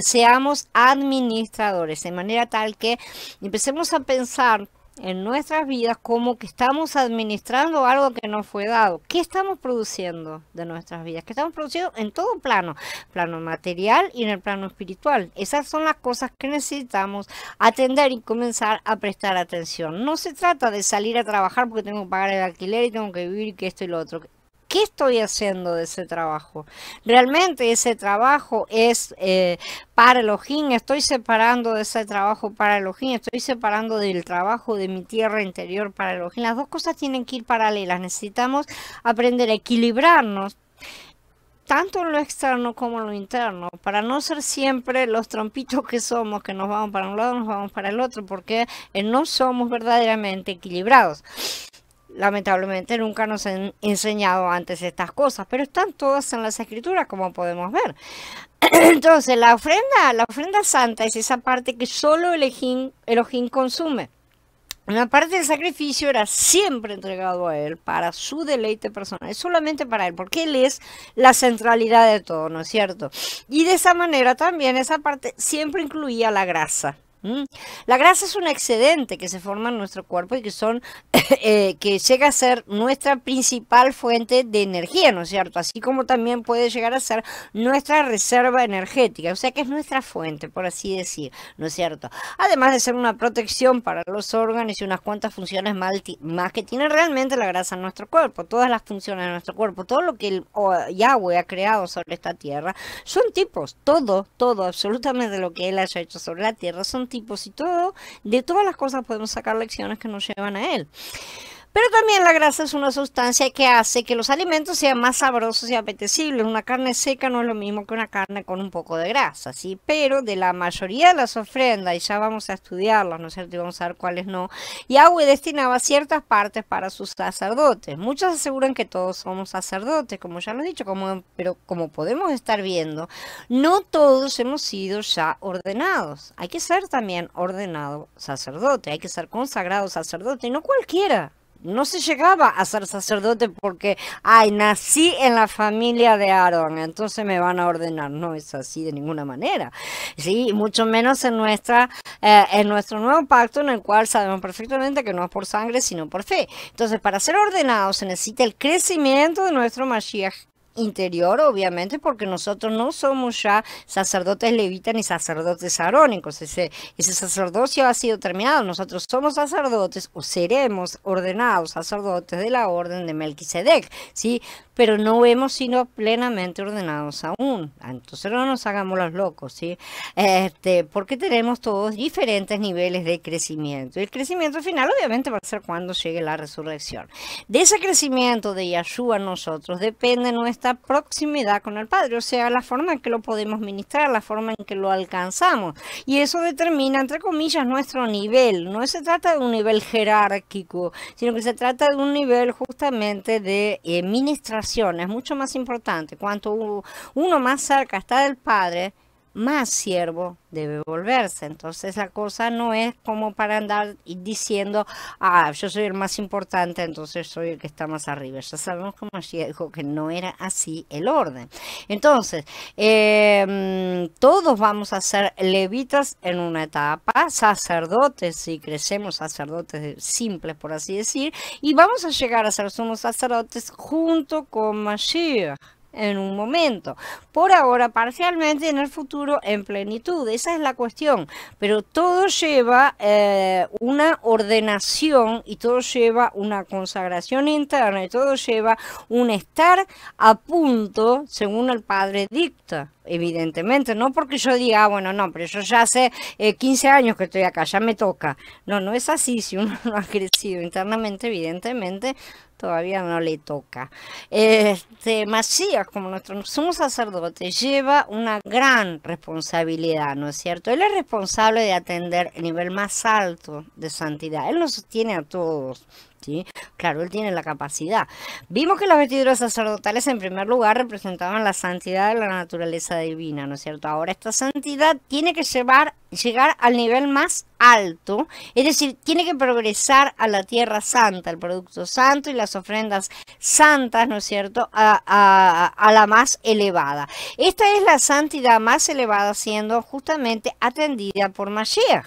seamos administradores, de manera tal que empecemos a pensar en nuestras vidas como que estamos administrando algo que nos fue dado. ¿Qué estamos produciendo de nuestras vidas? ¿Qué estamos produciendo en todo plano? Plano material y en el plano espiritual. Esas son las cosas que necesitamos atender y comenzar a prestar atención. No se trata de salir a trabajar porque tengo que pagar el alquiler y tengo que vivir y que esto y lo otro. ¿Qué estoy haciendo de ese trabajo? ¿Realmente ese trabajo es para Elohim? ¿Estoy separando de ese trabajo para Elohim? ¿Estoy separando del trabajo de mi tierra interior para Elohim? Las dos cosas tienen que ir paralelas. Necesitamos aprender a equilibrarnos tanto en lo externo como en lo interno, para no ser siempre los trompitos que somos, que nos vamos para un lado, nos vamos para el otro, porque no somos verdaderamente equilibrados. Lamentablemente nunca nos han enseñado antes estas cosas, pero están todas en las escrituras, como podemos ver. Entonces la ofrenda santa es esa parte que solo Elohim consume. Una parte del sacrificio era siempre entregado a Él para su deleite personal, es solamente para Él, porque Él es la centralidad de todo, ¿no es cierto? Y de esa manera también esa parte siempre incluía la grasa. La grasa es un excedente que se forma en nuestro cuerpo y que llega a ser nuestra principal fuente de energía, ¿no es cierto? Así como también puede llegar a ser nuestra reserva energética, o sea que es nuestra fuente, por así decir, ¿no es cierto? Además de ser una protección para los órganos y unas cuantas funciones más que tiene realmente la grasa en nuestro cuerpo. Todas las funciones de nuestro cuerpo, todo lo que Yahweh ha creado sobre esta tierra, son tipos, todo, absolutamente lo que Él haya hecho sobre la tierra son tipos, y todo, de todas las cosas podemos sacar lecciones que nos llevan a Él. Pero también la grasa es una sustancia que hace que los alimentos sean más sabrosos y apetecibles. Una carne seca no es lo mismo que una carne con un poco de grasa, ¿sí? Pero de la mayoría de las ofrendas, y ya vamos a estudiarlas, ¿no es cierto? Y vamos a ver cuáles no. Yahweh destinaba ciertas partes para sus sacerdotes. Muchos aseguran que todos somos sacerdotes, como ya lo he dicho, pero como podemos estar viendo, no todos hemos sido ya ordenados. Hay que ser también ordenado sacerdote, hay que ser consagrado sacerdote, y no cualquiera. No se llegaba a ser sacerdote porque, nací en la familia de Aarón, entonces me van a ordenar. No es así de ninguna manera. Sí, mucho menos en nuestro nuevo pacto, en el cual sabemos perfectamente que no es por sangre, sino por fe. Entonces, para ser ordenados se necesita el crecimiento de nuestro Mashiach interior, obviamente, porque nosotros no somos ya sacerdotes levitas ni sacerdotes arónicos. Ese sacerdocio ha sido terminado. Nosotros somos sacerdotes, o seremos ordenados sacerdotes de la orden de Melquisedec, ¿sí? Pero no hemos sido plenamente ordenados aún. Entonces no nos hagamos los locos, ¿sí? Porque tenemos todos diferentes niveles de crecimiento. Y el crecimiento final obviamente va a ser cuando llegue la resurrección. De ese crecimiento de Yahshua nosotros depende nuestra proximidad con el Padre, o sea, la forma en que lo podemos ministrar, la forma en que lo alcanzamos. Y eso determina, entre comillas, nuestro nivel. No se trata de un nivel jerárquico, sino que se trata de un nivel justamente de ministración. Es mucho más importante. Cuanto uno más cerca está del Padre, más siervo debe volverse. Entonces la cosa no es como para andar diciendo, yo soy el más importante, entonces soy el que está más arriba. Ya sabemos como Mashiach dijo que no era así el orden. Entonces, todos vamos a ser levitas en una etapa, sacerdotes, si crecemos sacerdotes simples, por así decir, y vamos a llegar a ser somos sacerdotes junto con Mashiach. En un momento, por ahora parcialmente, en el futuro en plenitud. Esa es la cuestión, pero todo lleva una ordenación, y todo lleva una consagración interna, y todo lleva un estar a punto según el Padre dicta. evidentemente, no porque yo diga, bueno, no, pero yo ya hace 15 años que estoy acá, ya me toca. No, no es así, si uno no ha crecido internamente, evidentemente, todavía no le toca. Masías, como nuestro sumo sacerdote, lleva una gran responsabilidad, ¿no es cierto? Él es responsable de atender el nivel más alto de santidad. Él nos sostiene a todos. ¿Sí? Claro, él tiene la capacidad. Vimos que las vestiduras sacerdotales en primer lugar representaban la santidad de la naturaleza divina, ¿no es cierto? Ahora esta santidad tiene que llegar al nivel más alto, es decir, tiene que progresar a la tierra santa, el producto santo y las ofrendas santas, ¿no es cierto?, a la más elevada. Esta es la santidad más elevada siendo justamente atendida por Mashiach.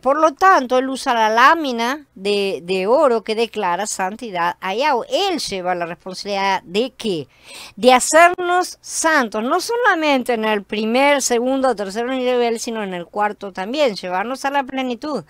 Por lo tanto, él usa la lámina de oro que declara santidad a Yahweh. Él lleva la responsabilidad de ¿qué? De hacernos santos, no solamente en el primer, segundo o tercer nivel, sino en el cuarto también, llevarnos a la plenitud.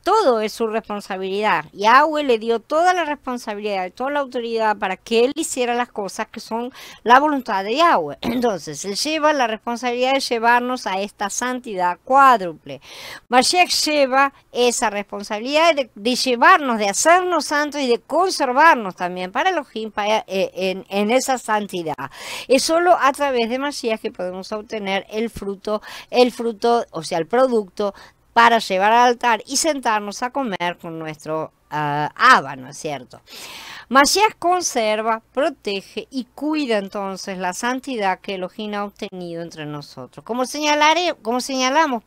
Todo es su responsabilidad. Yahweh le dio toda la responsabilidad y toda la autoridad para que él hiciera las cosas que son la voluntad de Yahweh. Entonces, él lleva la responsabilidad de llevarnos a esta santidad cuádruple. Mashiach lleva esa responsabilidad de llevarnos, de hacernos santos y de conservarnos también para Elohim en esa santidad. Es solo a través de Mashiach que podemos obtener el fruto, o sea, el producto para llevar al altar y sentarnos a comer con nuestro Abba, ¿no es cierto? Mashiach conserva, protege y cuida entonces la santidad que Elohim ha obtenido entre nosotros. Como señalamos,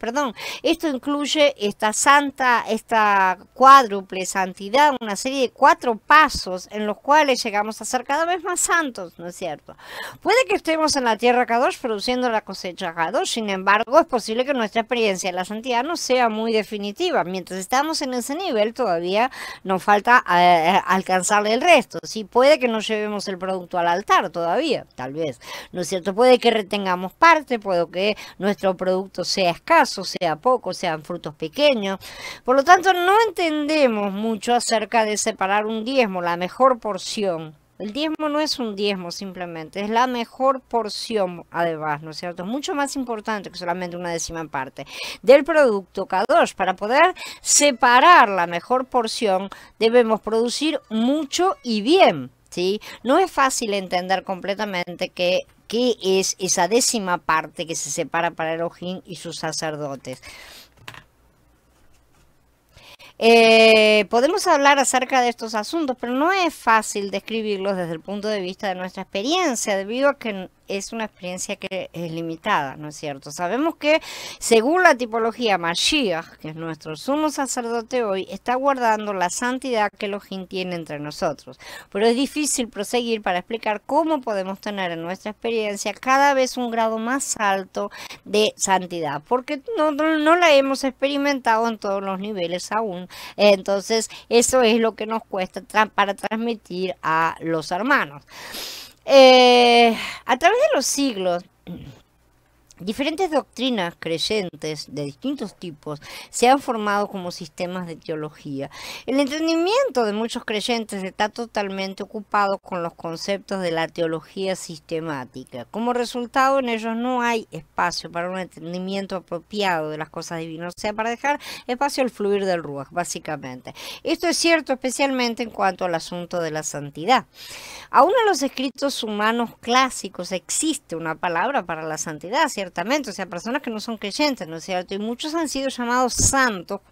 esto incluye esta cuádruple santidad, una serie de 4 pasos en los cuales llegamos a ser cada vez más santos, ¿no es cierto? Puede que estemos en la tierra Kadosh produciendo la cosecha Kadosh, sin embargo, es posible que nuestra experiencia de la santidad no sea muy definitiva. Mientras estamos en ese nivel, todavía nos falta alcanzarle el resto. Sí, puede que no llevemos el producto al altar todavía, tal vez, ¿no es cierto? Puede que retengamos parte, puede que nuestro producto sea escaso, sea poco, sean frutos pequeños. Por lo tanto, no entendemos mucho acerca de separar un diezmo, la mejor porción. El diezmo no es un diezmo simplemente, es la mejor porción además, ¿no es cierto? Es mucho más importante que solamente una décima parte del producto Kadosh. Para poder separar la mejor porción debemos producir mucho y bien, ¿sí? No es fácil entender completamente qué es esa décima parte que se separa para Elohim y sus sacerdotes. Podemos hablar acerca de estos asuntos, pero no es fácil describirlos desde el punto de vista de nuestra experiencia, debido a que es una experiencia que es limitada, ¿no es cierto? Sabemos que según la tipología Mashiach, que es nuestro sumo sacerdote hoy, está guardando la santidad que Elohim tiene entre nosotros. Pero es difícil proseguir para explicar cómo podemos tener en nuestra experiencia cada vez un grado más alto de santidad, porque no la hemos experimentado en todos los niveles aún. Entonces, eso es lo que nos cuesta para transmitir a los hermanos. A través de los siglos, diferentes doctrinas creyentes de distintos tipos se han formado como sistemas de teología. El entendimiento de muchos creyentes está totalmente ocupado con los conceptos de la teología sistemática. Como resultado, en ellos no hay espacio para un entendimiento apropiado de las cosas divinas, o sea, para dejar espacio al fluir del Ruach, básicamente. Esto es cierto especialmente en cuanto al asunto de la santidad. Aún en los escritos humanos clásicos existe una palabra para la santidad, ciertamente, o sea, personas que no son creyentes, ¿no es cierto? Y muchos han sido llamados santos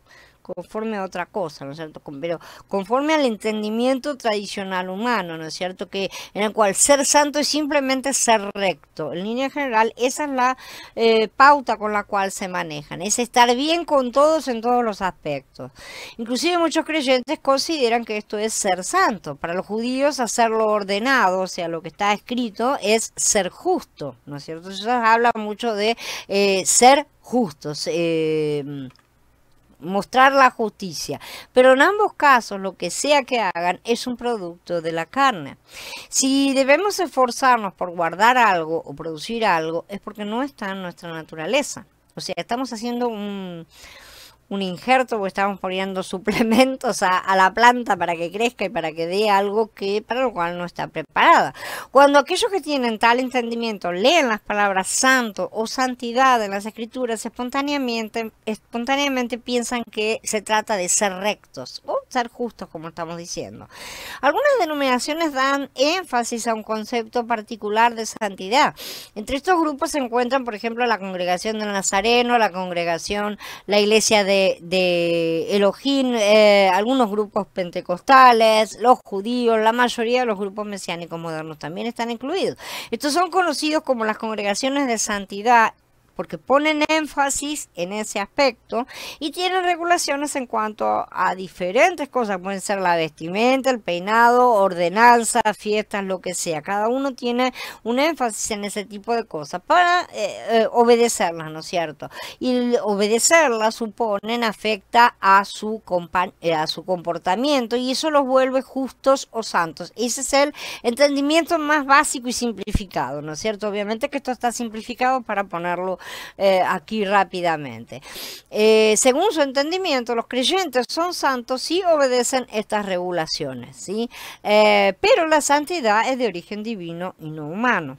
conforme a otra cosa, ¿no es cierto? Pero conforme al entendimiento tradicional humano, ¿no es cierto? Que en el cual ser santo es simplemente ser recto. En línea general, esa es la pauta con la cual se manejan. Es estar bien con todos en todos los aspectos. Inclusive muchos creyentes consideran que esto es ser santo. Para los judíos, hacerlo ordenado, o sea, lo que está escrito, es ser justo, ¿no es cierto? Ellos hablan mucho de ser justos, mostrar la justicia, pero en ambos casos lo que sea que hagan es un producto de la carne. Si debemos esforzarnos por guardar algo o producir algo, es porque no está en nuestra naturaleza. O sea, estamos haciendo un injerto o estamos poniendo suplementos a la planta para que crezca y para que dé algo que para lo cual no está preparada. Cuando aquellos que tienen tal entendimiento leen las palabras santo o santidad en las escrituras, espontáneamente piensan que se trata de ser rectos o ser justos, como estamos diciendo. Algunas denominaciones dan énfasis a un concepto particular de santidad. Entre estos grupos se encuentran, por ejemplo, la Congregación del Nazareno, la Iglesia de Elohim, algunos grupos pentecostales, los judíos, la mayoría de los grupos mesiánicos modernos también están incluidos. Estos son conocidos como las congregaciones de santidad, porque ponen énfasis en ese aspecto y tienen regulaciones en cuanto a diferentes cosas. Pueden ser la vestimenta, el peinado, ordenanzas, fiestas, lo que sea. Cada uno tiene un énfasis en ese tipo de cosas para obedecerlas, ¿no es cierto? Y obedecerlas afecta a su comportamiento y eso los vuelve justos o santos. Ese es el entendimiento más básico y simplificado, ¿no es cierto? Obviamente que esto está simplificado para ponerlo aquí rápidamente. Según su entendimiento, los creyentes son santos si obedecen estas regulaciones, ¿sí? Pero la santidad es de origen divino y no humano.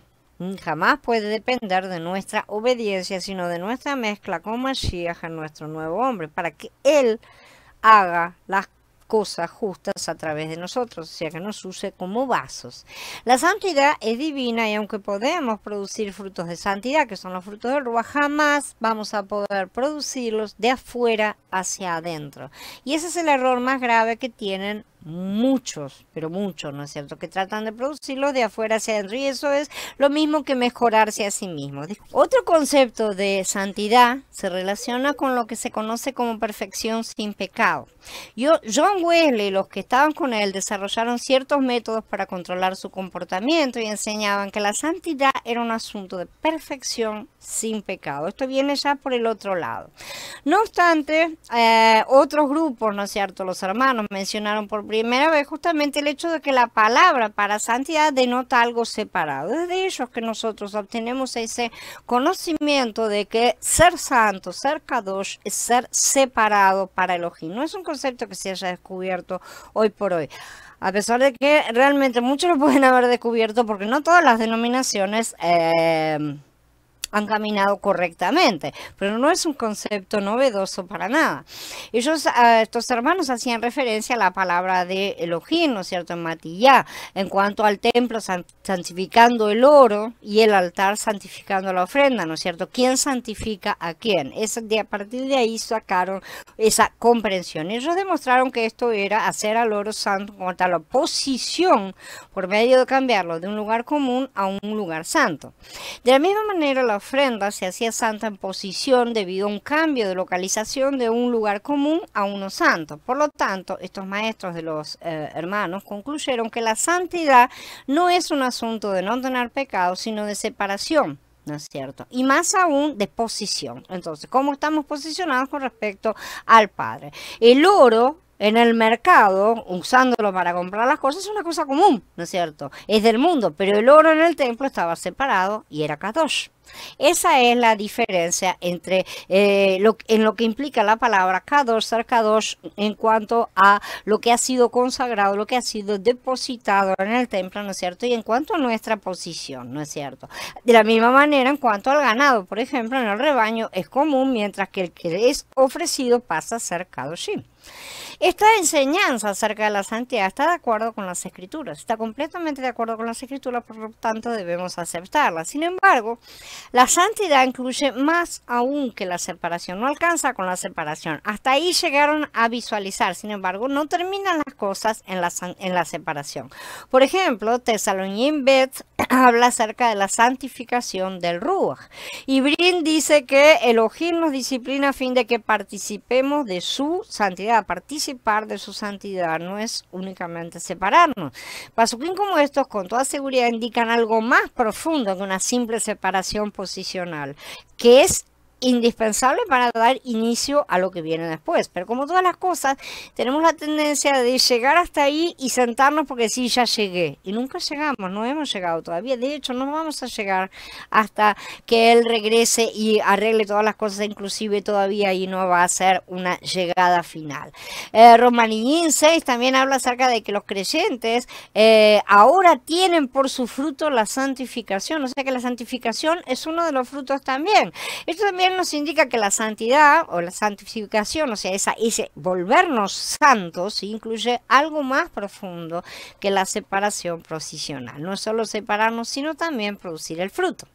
Jamás puede depender de nuestra obediencia, sino de nuestra mezcla con Mashiach, nuestro nuevo hombre, para que Él haga las cosas justas a través de nosotros, o sea que nos use como vasos. La santidad es divina y aunque podemos producir frutos de santidad, que son los frutos del Ruach, jamás vamos a poder producirlos de afuera hacia adentro. Y ese es el error más grave que tienen muchos, pero muchos, ¿no es cierto?, que tratan de producirlos de afuera hacia adentro, y eso es lo mismo que mejorarse a sí mismos. Otro concepto de santidad se relaciona con lo que se conoce como perfección sin pecado. John Wesley y los que estaban con él desarrollaron ciertos métodos para controlar su comportamiento y enseñaban que la santidad era un asunto de perfección sin pecado. Esto viene ya por el otro lado. No obstante, otros grupos, ¿no es cierto?, los hermanos mencionaron por primera vez justamente el hecho de que la palabra para santidad denota algo separado. Es de ellos que nosotros obtenemos ese conocimiento de que ser santo, ser kadosh, es ser separado para Elohim. No es un concepto que se haya descubierto hoy por hoy, a pesar de que realmente muchos lo pueden haber descubierto, porque no todas las denominaciones han caminado correctamente, pero no es un concepto novedoso para nada. Ellos, estos hermanos, hacían referencia a la palabra de Elohim, ¿no es cierto?, en Matillá, en cuanto al templo santificando el oro y el altar santificando la ofrenda, ¿no es cierto? ¿Quién santifica a quién? A partir de ahí sacaron esa comprensión. Ellos demostraron que esto era hacer al oro santo como tal, la posición, por medio de cambiarlo de un lugar común a un lugar santo. De la misma manera, la ofrenda se hacía santa en posición debido a un cambio de localización de un lugar común a uno santo. Por lo tanto, estos maestros de los hermanos concluyeron que la santidad no es un asunto de no tener pecado, sino de separación, ¿no es cierto? Y más aún de posición. Entonces, ¿cómo estamos posicionados con respecto al Padre? El oro en el mercado, usándolo para comprar las cosas, es una cosa común, ¿no es cierto? Es del mundo, pero el oro en el templo estaba separado y era kadosh. Esa es la diferencia entre en lo que implica la palabra kadosh, ser kadosh, en cuanto a lo que ha sido consagrado, lo que ha sido depositado en el templo, ¿no es cierto? Y en cuanto a nuestra posición, ¿no es cierto? De la misma manera, en cuanto al ganado, por ejemplo, en el rebaño es común, mientras que el que es ofrecido pasa a ser kadoshim. Esta enseñanza acerca de la santidad está de acuerdo con las Escrituras, está completamente de acuerdo con las Escrituras, por lo tanto debemos aceptarla. Sin embargo, la santidad incluye más aún que la separación, no alcanza con la separación. Hasta ahí llegaron a visualizar, sin embargo, no terminan las cosas en la separación. Por ejemplo, Tesalonicenses Bet habla acerca de la santificación del Ruach. Y Brin dice que Elohim nos disciplina a fin de que participemos de su santidad. Participar de su santidad no es únicamente separarnos. Pasuquín como estos con toda seguridad indican algo más profundo que una simple separación posicional, que es indispensable para dar inicio a lo que viene después. Pero como todas las cosas, tenemos la tendencia de llegar hasta ahí y sentarnos porque sí, ya llegué. Y nunca llegamos, no hemos llegado todavía. De hecho, no vamos a llegar hasta que Él regrese y arregle todas las cosas, inclusive todavía ahí no va a ser una llegada final. Romanín 6 también habla acerca de que los creyentes ahora tienen por su fruto la santificación. O sea que la santificación es uno de los frutos también. Esto también nos indica que la santidad o la santificación, o sea, ese volvernos santos, incluye algo más profundo que la separación posicional. No es solo separarnos, sino también producir el fruto.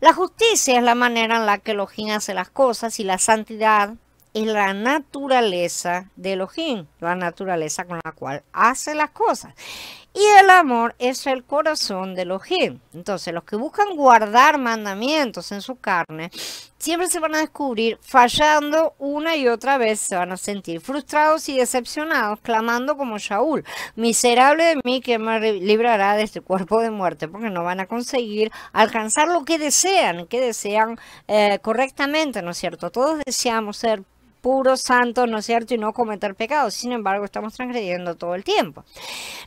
La justicia es la manera en la que Elohim hace las cosas y la santidad es la naturaleza de Elohim, la naturaleza con la cual hace las cosas. Y el amor es el corazón de Elohim. Entonces, los que buscan guardar mandamientos en su carne, siempre se van a descubrir fallando una y otra vez, se van a sentir frustrados y decepcionados, clamando como Shaul: miserable de mí, ¿quién me librará de este cuerpo de muerte? Porque no van a conseguir alcanzar lo que desean correctamente, ¿no es cierto? Todos deseamos ser puros, santos, ¿no es cierto? Y no cometer pecados. Sin embargo, estamos transgrediendo todo el tiempo.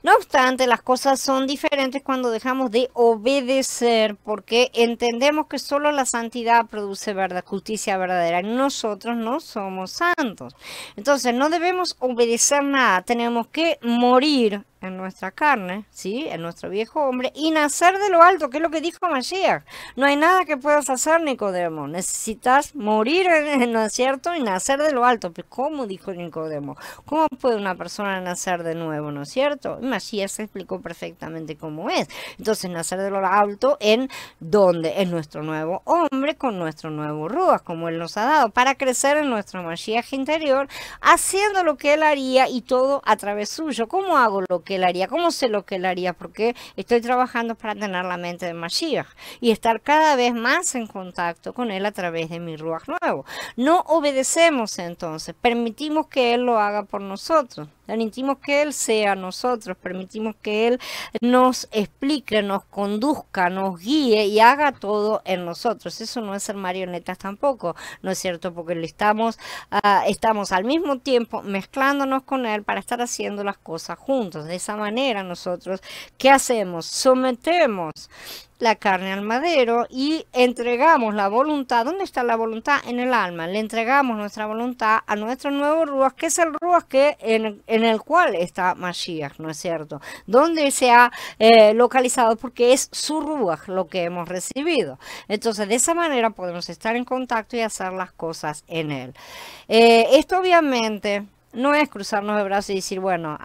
No obstante, las cosas son diferentes cuando dejamos de obedecer, porque entendemos que solo la santidad produce justicia verdadera. Nosotros no somos santos. Entonces, no debemos obedecer nada. Tenemos que morir en nuestra carne, ¿sí? En nuestro viejo hombre, y nacer de lo alto, que es lo que dijo Mashiach. No hay nada que puedas hacer, Nicodemo. Necesitas morir, ¿no es cierto? Y nacer de lo alto. Pero ¿cómo dijo Nicodemo? ¿Cómo puede una persona nacer de nuevo, no es cierto? Mashiach se explicó perfectamente cómo es. Entonces, nacer de lo alto, ¿en dónde? En nuestro nuevo hombre, con nuestro nuevo Ruach, como Él nos ha dado, para crecer en nuestro Mashiach interior, haciendo lo que Él haría y todo a través suyo. ¿Cómo hago lo que Él haría? ¿Cómo sé lo que Él haría? Porque estoy trabajando para tener la mente de Mashiach y estar cada vez más en contacto con Él a través de mi Ruach nuevo. No obedecemos entonces, permitimos que Él lo haga por nosotros. Permitimos que Él sea nosotros, permitimos que Él nos explique, nos conduzca, nos guíe y haga todo en nosotros. Eso no es ser marionetas tampoco, ¿no es cierto? Porque estamos al mismo tiempo mezclándonos con Él para estar haciendo las cosas juntos. De esa manera nosotros, ¿qué hacemos? Sometemos la carne al madero y entregamos la voluntad. ¿Dónde está la voluntad? En el alma. Le entregamos nuestra voluntad a nuestro nuevo Ruach, que es el Ruach que en el cual está Mashiach, ¿no es cierto? Donde se ha localizado, porque es su Ruach lo que hemos recibido. Entonces, de esa manera podemos estar en contacto y hacer las cosas en él. Esto obviamente no es cruzarnos de brazos y decir, bueno,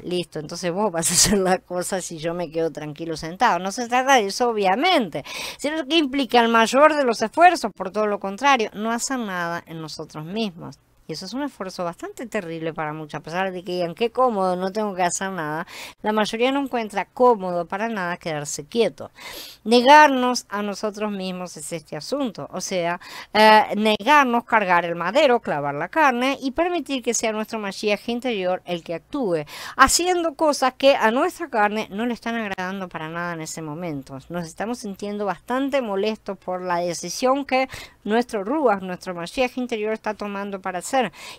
listo, entonces vos vas a hacer las cosas y yo me quedo tranquilo sentado. No se trata de eso, obviamente. Sino que implica el mayor de los esfuerzos, por todo lo contrario, no hacer nada en nosotros mismos. Y eso es un esfuerzo bastante terrible para muchos. A pesar de que digan, qué cómodo, no tengo que hacer nada, la mayoría no encuentra cómodo para nada quedarse quieto. Negarnos a nosotros mismos es este asunto. O sea, negarnos, cargar el madero, clavar la carne y permitir que sea nuestro Mashiach interior el que actúe, haciendo cosas que a nuestra carne no le están agradando para nada en ese momento. Nos estamos sintiendo bastante molestos por la decisión que nuestro Ruach, nuestro Mashiach interior está tomando para hacer.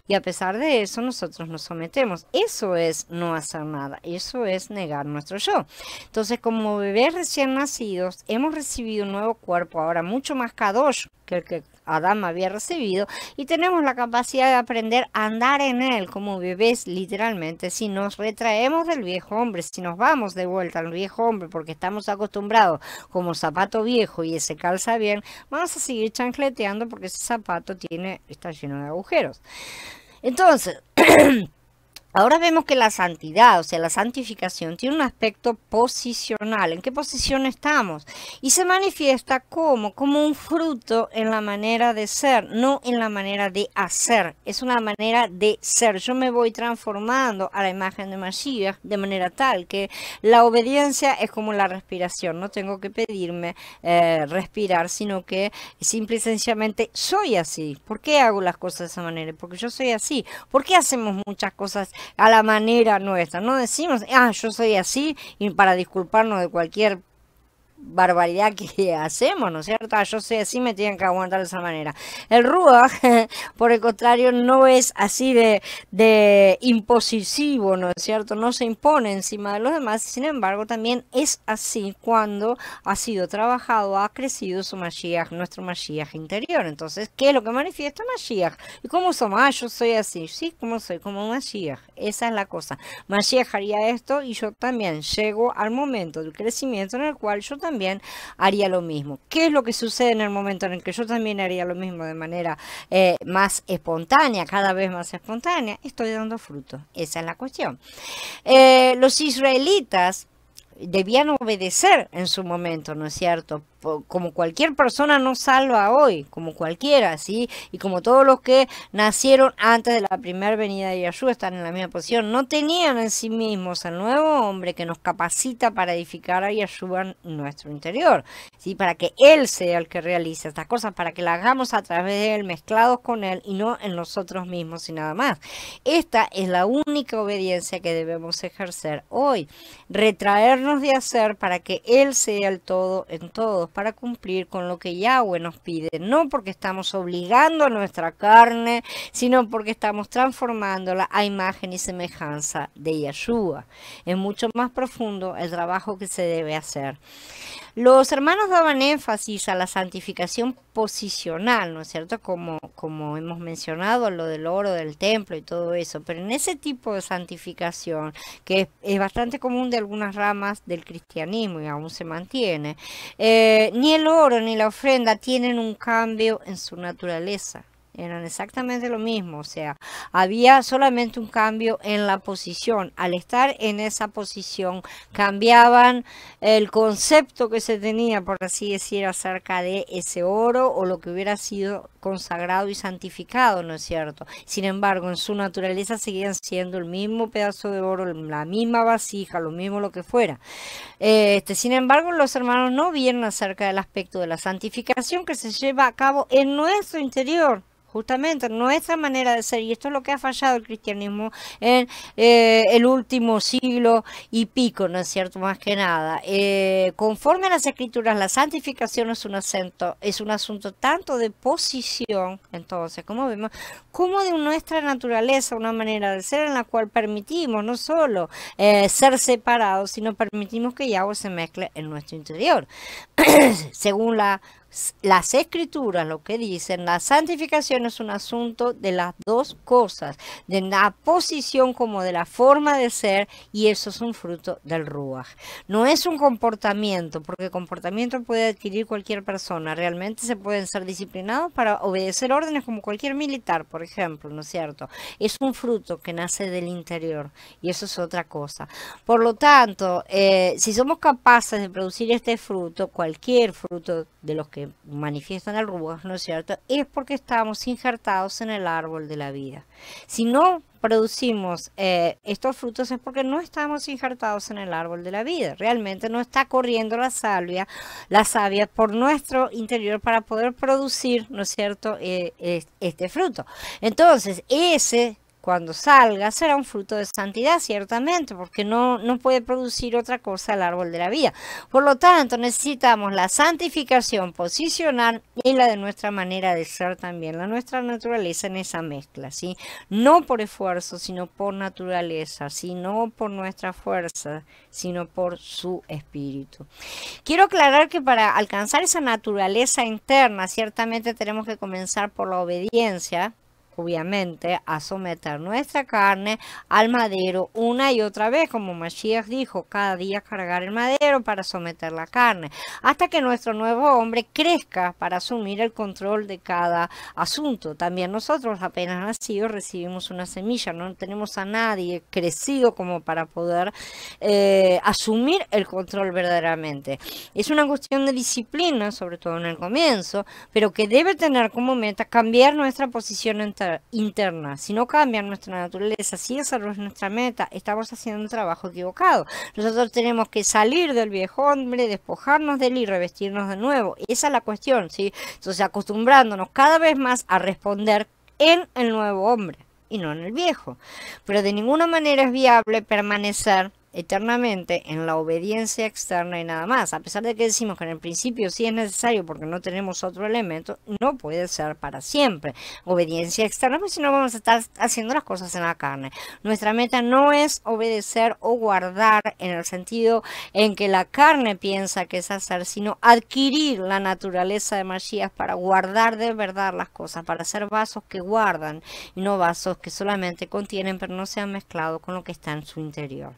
Y a pesar de eso, nosotros nos sometemos. Eso es no hacer nada. Eso es negar nuestro yo. Entonces, como bebés recién nacidos, hemos recibido un nuevo cuerpo, ahora mucho más kadosh que el que Adán había recibido, y tenemos la capacidad de aprender a andar en él como bebés, literalmente. Si nos retraemos del viejo hombre, si nos vamos de vuelta al viejo hombre porque estamos acostumbrados como zapato viejo y ese calza bien, vamos a seguir chancleteando porque ese zapato está lleno de agujeros. Entonces, ahora vemos que la santidad, o sea, la santificación, tiene un aspecto posicional. ¿En qué posición estamos? Y se manifiesta como un fruto en la manera de ser, no en la manera de hacer. Es una manera de ser. Yo me voy transformando a la imagen de Mashiach de manera tal que la obediencia es como la respiración. No tengo que pedirme respirar, sino que simple y sencillamente soy así. ¿Por qué hago las cosas de esa manera? Porque yo soy así. ¿Por qué hacemos muchas cosas a la manera nuestra? No decimos, yo soy así, y para disculparnos de cualquier barbaridad que hacemos, ¿no es cierto? Ah, yo soy así, me tienen que aguantar de esa manera. El Ruach, por el contrario, no es así de impositivo, ¿no es cierto? No se impone encima de los demás, sin embargo, también es así cuando ha sido trabajado, ha crecido su Mashiach, nuestro Mashiach interior. Entonces, ¿qué es lo que manifiesta Mashiach? ¿Y cómo somos? Ah, yo soy así. Sí, ¿cómo soy? Como Mashiach. Esa es la cosa. Mashiach haría esto y yo también llego al momento del crecimiento en el cual yo también haría lo mismo. ¿Qué es lo que sucede en el momento en el que yo también haría lo mismo de manera más espontánea, cada vez más espontánea? Estoy dando fruto. Esa es la cuestión. Los israelitas debían obedecer en su momento, ¿no es cierto? Como cualquier persona no salva hoy, como cualquiera, ¿sí? Y como todos los que nacieron antes de la primera venida de Yahshua están en la misma posición, no tenían en sí mismos el nuevo hombre que nos capacita para edificar a Yahshua en nuestro interior, ¿sí? Para que Él sea el que realice estas cosas, para que las hagamos a través de Él, mezclados con Él y no en nosotros mismos y nada más. Esta es la única obediencia que debemos ejercer hoy, retraernos de hacer para que Él sea el todo en todos, para cumplir con lo que Yahweh nos pide, no porque estamos obligando a nuestra carne, sino porque estamos transformándola a imagen y semejanza de Yahshua. Es mucho más profundo el trabajo que se debe hacer. Los hermanos daban énfasis a la santificación posicional, ¿no es cierto? Como hemos mencionado, lo del oro del templo y todo eso, pero en ese tipo de santificación, que es bastante común de algunas ramas del cristianismo y aún se mantiene, ni el oro ni la ofrenda tienen un cambio en su naturaleza. Eran exactamente lo mismo, o sea, había solamente un cambio en la posición. Al estar en esa posición, cambiaban el concepto que se tenía, por así decir, acerca de ese oro o lo que hubiera sido consagrado y santificado, ¿no es cierto? Sin embargo, en su naturaleza seguían siendo el mismo pedazo de oro, la misma vasija, lo mismo lo que fuera. Sin embargo, los hermanos no vieron acerca del aspecto de la santificación que se lleva a cabo en nuestro interior. Justamente nuestra manera de ser, y esto es lo que ha fallado el cristianismo en el último siglo y pico, ¿no es cierto? Más que nada. Conforme a las escrituras, la santificación es un asunto tanto de posición, entonces, como vemos, como de nuestra naturaleza, una manera de ser en la cual permitimos no solo ser separados, sino permitimos que Yahweh se mezcle en nuestro interior. Según las escrituras, lo que dicen, la santificación es un asunto de las dos cosas, de la posición como de la forma de ser, y eso es un fruto del Ruach. No es un comportamiento, porque comportamiento puede adquirir cualquier persona, realmente se pueden ser disciplinados para obedecer órdenes como cualquier militar, por ejemplo, ¿no es cierto? Es un fruto que nace del interior, y eso es otra cosa. Por lo tanto, si somos capaces de producir este fruto, cualquier fruto de los que manifiestan el Ruach, ¿no es cierto? Es porque estamos injertados en el árbol de la vida. Si no producimos estos frutos es porque no estamos injertados en el árbol de la vida. Realmente no está corriendo la savia por nuestro interior para poder producir, ¿no es cierto?, este fruto. Entonces, cuando salga, será un fruto de santidad, ciertamente, porque no puede producir otra cosa el árbol de la vida. Por lo tanto, necesitamos la santificación posicional y la de nuestra manera de ser también, nuestra naturaleza en esa mezcla, ¿sí? No por esfuerzo, sino por naturaleza, ¿sí? No por nuestra fuerza, sino por su espíritu. Quiero aclarar que para alcanzar esa naturaleza interna, ciertamente tenemos que comenzar por la obediencia, obviamente, a someter nuestra carne al madero una y otra vez, como Mashiach dijo, cada día cargar el madero para someter la carne, hasta que nuestro nuevo hombre crezca para asumir el control de cada asunto. También nosotros, apenas nacidos, recibimos una semilla, no tenemos a nadie crecido como para poder asumir el control verdaderamente. Es una cuestión de disciplina, sobre todo en el comienzo, pero que debe tener como meta cambiar nuestra posición interna. Si no cambia nuestra naturaleza, si esa no es nuestra meta, estamos haciendo un trabajo equivocado. Nosotros tenemos que salir del viejo hombre, despojarnos de él y revestirnos de nuevo. Esa es la cuestión, ¿sí? Entonces, acostumbrándonos cada vez más a responder en el nuevo hombre y no en el viejo. Pero de ninguna manera es viable permanecer eternamente en la obediencia externa y nada más. A pesar de que decimos que en el principio sí es necesario porque no tenemos otro elemento, no puede ser para siempre obediencia externa, porque si no vamos a estar haciendo las cosas en la carne. Nuestra meta no es obedecer o guardar en el sentido en que la carne piensa que es hacer, sino adquirir la naturaleza de Mashiach para guardar de verdad las cosas, para ser vasos que guardan y no vasos que solamente contienen pero no se han mezclado con lo que está en su interior.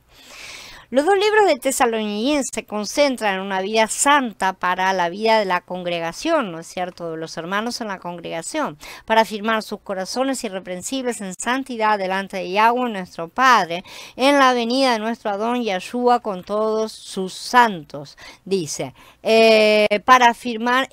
Los dos libros de Tesalonicenses se concentran en una vida santa para la vida de la congregación, ¿no es cierto?, de los hermanos en la congregación, para afirmar sus corazones irreprensibles en santidad delante de Yahweh nuestro Padre, en la venida de nuestro Adón Yahshua con todos sus santos, dice, para afirmar,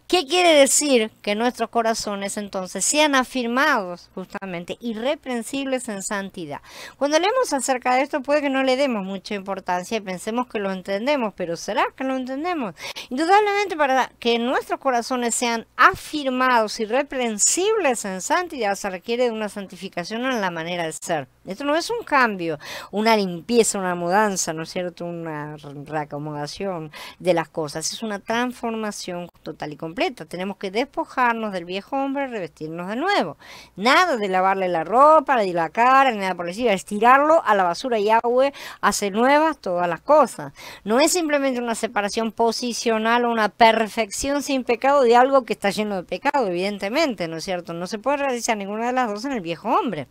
¿qué quiere decir? Que nuestros corazones entonces sean afirmados justamente irreprensibles en santidad. Cuando leemos acerca de esto puede que no le demos mucha importancia y pensemos que lo entendemos, pero ¿será que lo entendemos? Indudablemente para que nuestros corazones sean afirmados irreprensibles en santidad se requiere de una santificación en la manera de ser. Esto no es un cambio, una limpieza, una mudanza, ¿no es cierto? Una reacomodación de las cosas, es una transformación total y completa. Tenemos que despojarnos del viejo hombre, revestirnos de nuevo. Nada de lavarle la ropa, de la cara, ni nada por decir, estirarlo a la basura. Yahweh hace nuevas todas las cosas. No es simplemente una separación posicional o una perfección sin pecado de algo que está lleno de pecado, evidentemente, ¿no es cierto? No se puede realizar ninguna de las dos en el viejo hombre.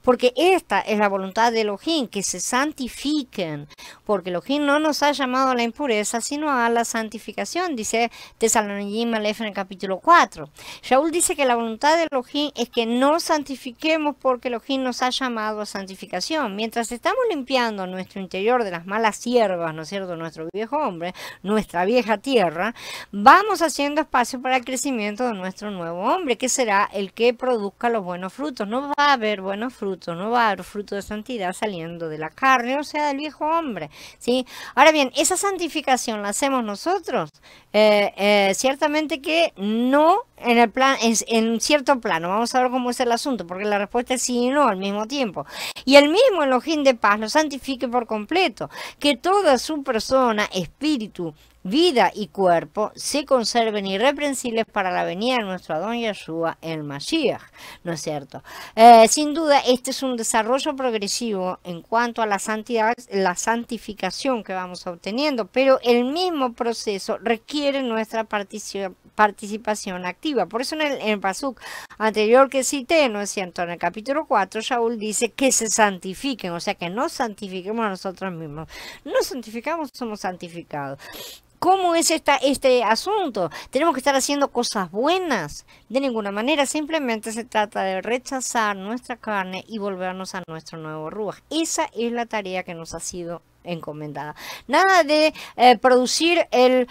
Porque esta es la voluntad de Elohim, que se santifiquen. Porque Elohim no nos ha llamado a la impureza, sino a la santificación, dice Tesalonicenses en el capítulo 4. Shaul dice que la voluntad de Elohim es que nos santifiquemos porque Elohim nos ha llamado a santificación. Mientras estamos limpiando nuestro interior de las malas hierbas, ¿no es cierto?, nuestro viejo hombre, nuestra vieja tierra, vamos haciendo espacio para el crecimiento de nuestro nuevo hombre, que será el que produzca los buenos frutos. No va a haber buenos frutos, no va a haber fruto de santidad saliendo de la carne, o sea, del viejo hombre, ¿sí? Ahora bien, esa santificación la hacemos nosotros. Ciertamente que no en el plan, en cierto plano. Vamos a ver cómo es el asunto, porque la respuesta es sí y no al mismo tiempo. Y el mismo Elohim de paz lo santifique por completo, que toda su persona, espíritu, vida y cuerpo se conserven irreprensibles para la venida de nuestro Adón Yahshua el Mashiach, ¿no es cierto? Sin duda, este es un desarrollo progresivo en cuanto a la santidad, la santificación que vamos obteniendo, pero el mismo proceso requiere nuestra participación activa. Por eso en el pasuk anterior que cité, ¿no es cierto?, en el capítulo 4, Shaul dice que se santifiquen, o sea que nos santifiquemos a nosotros mismos. Nos santificamos, somos santificados. ¿Cómo es este asunto? ¿Tenemos que estar haciendo cosas buenas? De ninguna manera, simplemente se trata de rechazar nuestra carne y volvernos a nuestro nuevo Ruach. Esa es la tarea que nos ha sido encomendada. Nada de producir el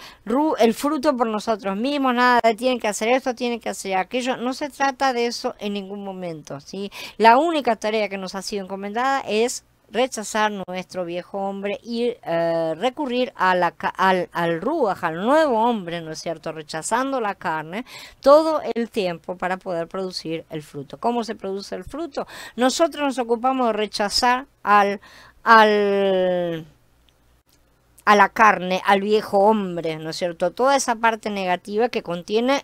fruto por nosotros mismos, nada de tienen que hacer esto, tienen que hacer aquello. No se trata de eso en ningún momento, ¿sí? La única tarea que nos ha sido encomendada es rechazar nuestro viejo hombre y recurrir a al Ruach, al nuevo hombre, ¿no es cierto?, rechazando la carne todo el tiempo para poder producir el fruto. ¿Cómo se produce el fruto? Nosotros nos ocupamos de rechazar a la carne, al viejo hombre, ¿no es cierto? Toda esa parte negativa que contiene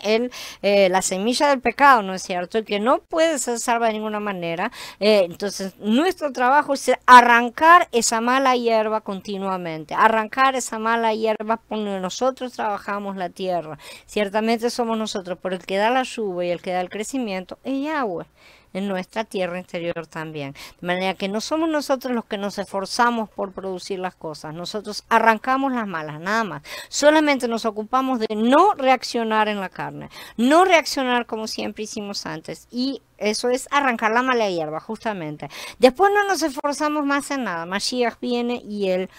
la semilla del pecado, ¿no es cierto? Y que no puede ser salva de ninguna manera. Entonces, nuestro trabajo es arrancar esa mala hierba continuamente, arrancar esa mala hierba cuando nosotros trabajamos la tierra. Ciertamente somos nosotros, pero el que da la lluvia y el que da el crecimiento es Yahweh en nuestra tierra interior también. De manera que no somos nosotros los que nos esforzamos por producir las cosas. Nosotros arrancamos las malas, nada más. Solamente nos ocupamos de no reaccionar en la carne. No reaccionar como siempre hicimos antes. Y eso es arrancar la mala hierba, justamente. Después no nos esforzamos más en nada. Mashiach viene y él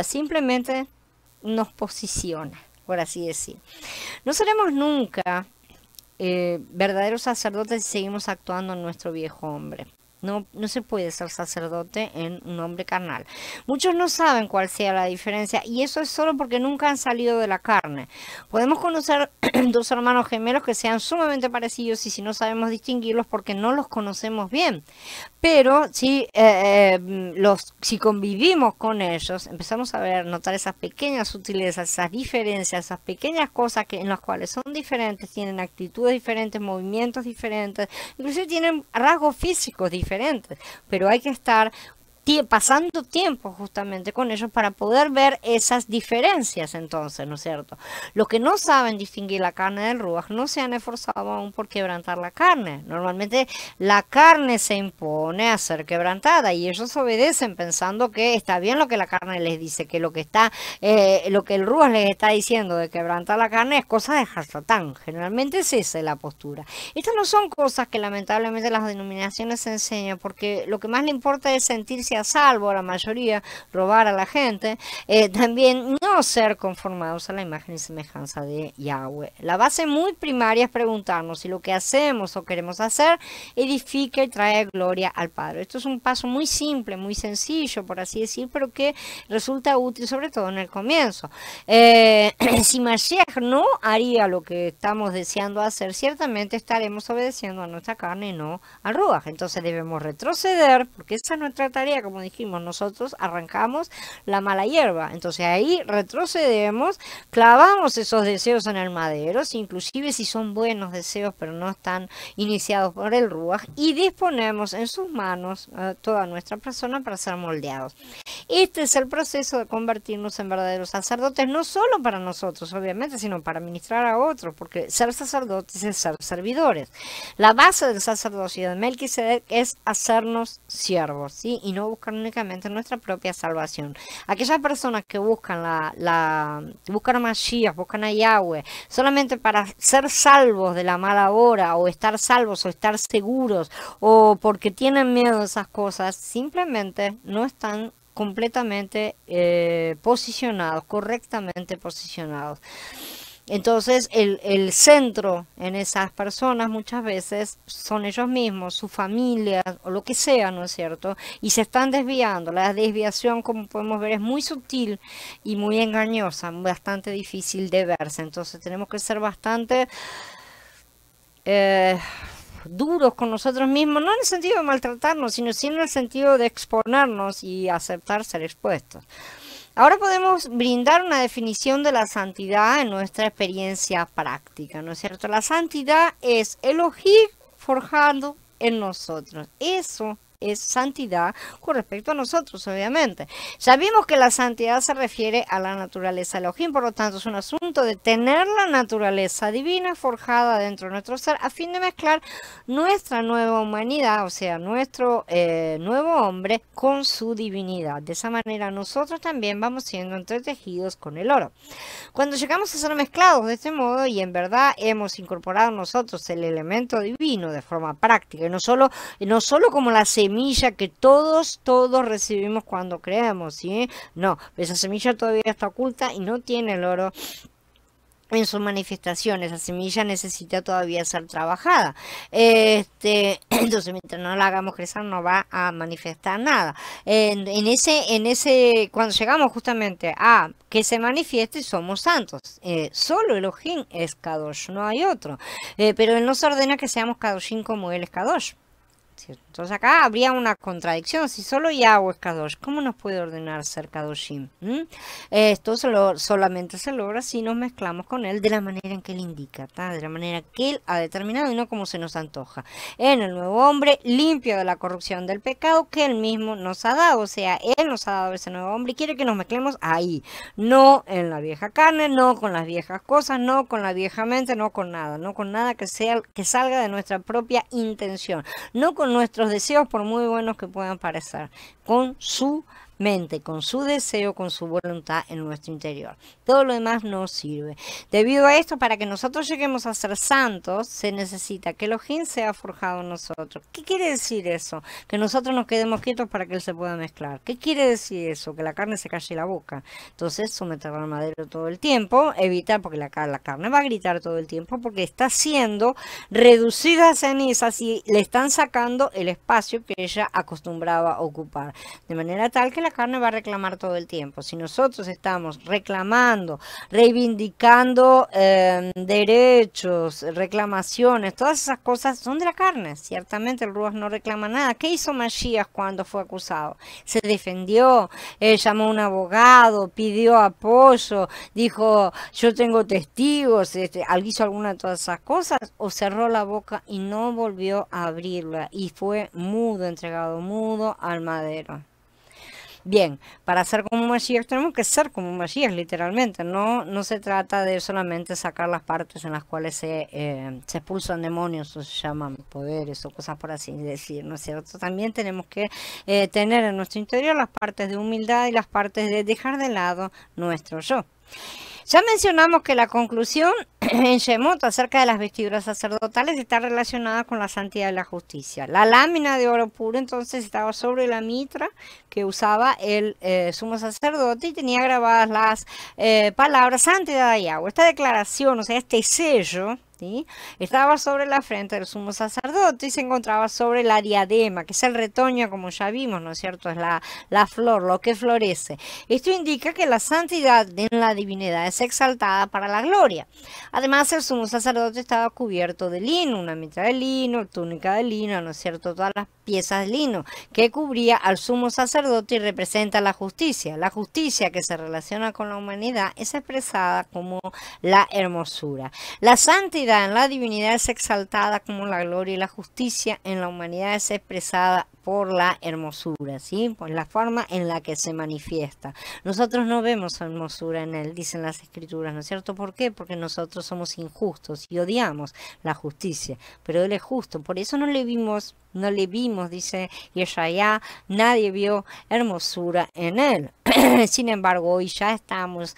simplemente nos posiciona, por así decir. No seremos nunca verdaderos sacerdotes si seguimos actuando en nuestro viejo hombre. No, no se puede ser sacerdote en un hombre carnal. Muchos no saben cuál sea la diferencia y eso es solo porque nunca han salido de la carne. Podemos conocer dos hermanos gemelos que sean sumamente parecidos y si no sabemos distinguirlos porque no los conocemos bien. Pero si convivimos con ellos, empezamos a ver, notar esas pequeñas sutilezas, esas diferencias, esas pequeñas cosas en las cuales son diferentes, tienen actitudes diferentes, movimientos diferentes, inclusive tienen rasgos físicos diferentes, pero hay que estar pasando tiempo justamente con ellos para poder ver esas diferencias entonces, ¿no es cierto? Los que no saben distinguir la carne del ruaj no se han esforzado aún por quebrantar la carne. Normalmente la carne se impone a ser quebrantada y ellos obedecen pensando que está bien lo que la carne les dice, que lo que el ruaj les está diciendo de quebrantar la carne es cosa de Hasatán. Generalmente es esa la postura. Estas no son cosas que lamentablemente las denominaciones enseñan porque lo que más le importa es sentirse a salvo a la mayoría, robar a la gente, también no ser conformados a la imagen y semejanza de Yahweh. La base muy primaria es preguntarnos si lo que hacemos o queremos hacer edifica y trae gloria al Padre. Esto es un paso muy simple, muy sencillo, por así decir, pero que resulta útil sobre todo en el comienzo. Si Mashiach no haría lo que estamos deseando hacer, ciertamente estaremos obedeciendo a nuestra carne y no al ruaj. Entonces debemos retroceder, porque esa es nuestra tarea, como dijimos, nosotros arrancamos la mala hierba, entonces ahí retrocedemos, clavamos esos deseos en el madero, inclusive si son buenos deseos pero no están iniciados por el ruaj, y disponemos en sus manos toda nuestra persona para ser moldeados. Este es el proceso de convertirnos en verdaderos sacerdotes, no solo para nosotros obviamente, sino para ministrar a otros, porque ser sacerdotes es ser servidores. La base del sacerdocio de Melquisedec es hacernos siervos, ¿sí? Y no buscar únicamente nuestra propia salvación. Aquellas personas que buscan buscan a Mashiach, buscan a Yahweh, solamente para ser salvos de la mala hora, o estar salvos, o estar seguros, o porque tienen miedo de esas cosas, simplemente no están completamente posicionados, correctamente posicionados. Entonces el centro en esas personas muchas veces son ellos mismos, su familia o lo que sea, ¿no es cierto? Y se están desviando. La desviación, como podemos ver, es muy sutil y muy engañosa, bastante difícil de verse. Entonces tenemos que ser bastante duros con nosotros mismos, no en el sentido de maltratarnos, sino en el sentido de exponernos y aceptar ser expuestos. Ahora podemos brindar una definición de la santidad en nuestra experiencia práctica, ¿no es cierto? La santidad es Elohim forjado en nosotros. Eso es santidad con respecto a nosotros, obviamente. Sabemos que la santidad se refiere a la naturaleza Elohim, por lo tanto es un asunto de tener la naturaleza divina forjada dentro de nuestro ser a fin de mezclar nuestra nueva humanidad, o sea, nuestro nuevo hombre con su divinidad. De esa manera nosotros también vamos siendo entretejidos con el oro. Cuando llegamos a ser mezclados de este modo y en verdad hemos incorporado nosotros el elemento divino de forma práctica, y no solo como la semilla que todos recibimos cuando creemos, ¿sí? No, esa semilla todavía está oculta y no tiene el oro en su manifestación. Esa semilla necesita todavía ser trabajada. Entonces, mientras no la hagamos crecer, no va a manifestar nada. Cuando llegamos justamente a que se manifieste, somos santos. Solo Elohim es Kadosh, no hay otro. Pero Él nos ordena que seamos Kadoshim como Él es Kadosh. Entonces acá habría una contradicción. Si solo Yahweh es Kadosh, ¿cómo nos puede ordenar ser Kadoshim? Esto solamente se logra si nos mezclamos con Él de la manera en que Él indica, de la manera que Él ha determinado y no como se nos antoja. En el nuevo hombre, limpio de la corrupción del pecado que Él mismo nos ha dado. O sea, Él nos ha dado ese nuevo hombre y quiere que nos mezclemos ahí. No en la vieja carne, no con las viejas cosas, no con la vieja mente, no con nada que salga de nuestra propia intención. No con nuestros deseos, por muy buenos que puedan parecer, con su mente, con su deseo, con su voluntad en nuestro interior. Todo lo demás no sirve. Debido a esto, para que nosotros lleguemos a ser santos, se necesita que Elohim sea forjado en nosotros. ¿Qué quiere decir eso? Que nosotros nos quedemos quietos para que Él se pueda mezclar. ¿Qué quiere decir eso? Que la carne se calle la boca. Entonces, someterla al madero todo el tiempo, evitar, porque la carne va a gritar todo el tiempo, porque está siendo reducida a cenizas y le están sacando el espacio que ella acostumbraba a ocupar. De manera tal que la carne va a reclamar todo el tiempo. Si nosotros estamos reclamando, reivindicando derechos, reclamaciones, todas esas cosas son de la carne. Ciertamente el Ruach no reclama nada. ¿Qué hizo Mashiach cuando fue acusado? Se defendió, llamó a un abogado, pidió apoyo, dijo yo tengo testigos, hizo alguna de todas esas cosas, o cerró la boca y no volvió a abrirla y fue mudo, entregado mudo al madero. Bien, para ser como un Mashiach tenemos que ser como un Mashiach, literalmente. No se trata de solamente sacar las partes en las cuales se expulsan demonios o se llaman poderes o cosas por así decir, ¿no es cierto? También tenemos que tener en nuestro interior las partes de humildad y las partes de dejar de lado nuestro yo. Ya mencionamos que la conclusión en Shemot acerca de las vestiduras sacerdotales está relacionada con la santidad y la justicia. La lámina de oro puro entonces estaba sobre la mitra que usaba el sumo sacerdote y tenía grabadas las palabras santidad de Yahweh. Esta declaración, o sea, este sello, ¿sí?, estaba sobre la frente del sumo sacerdote y se encontraba sobre la diadema, que es el retoño, como ya vimos, ¿no es cierto? Es la flor, lo que florece. Esto indica que la santidad en la divinidad es exaltada para la gloria. Además, el sumo sacerdote estaba cubierto de lino, una mitra de lino, túnica de lino, ¿no es cierto? Todas las piezas de lino que cubría al sumo sacerdote y representa la justicia. La justicia que se relaciona con la humanidad es expresada como la hermosura. La santidad en la divinidad es exaltada como la gloria y la justicia en la humanidad es expresada por la hermosura, ¿sí? Por la forma en la que se manifiesta. Nosotros no vemos hermosura en Él, dicen las Escrituras, ¿no es cierto? ¿Por qué? Porque nosotros somos injustos y odiamos la justicia, pero Él es justo, por eso no le vimos, dice Yeshaya, nadie vio hermosura en Él. Sin embargo, hoy ya estamos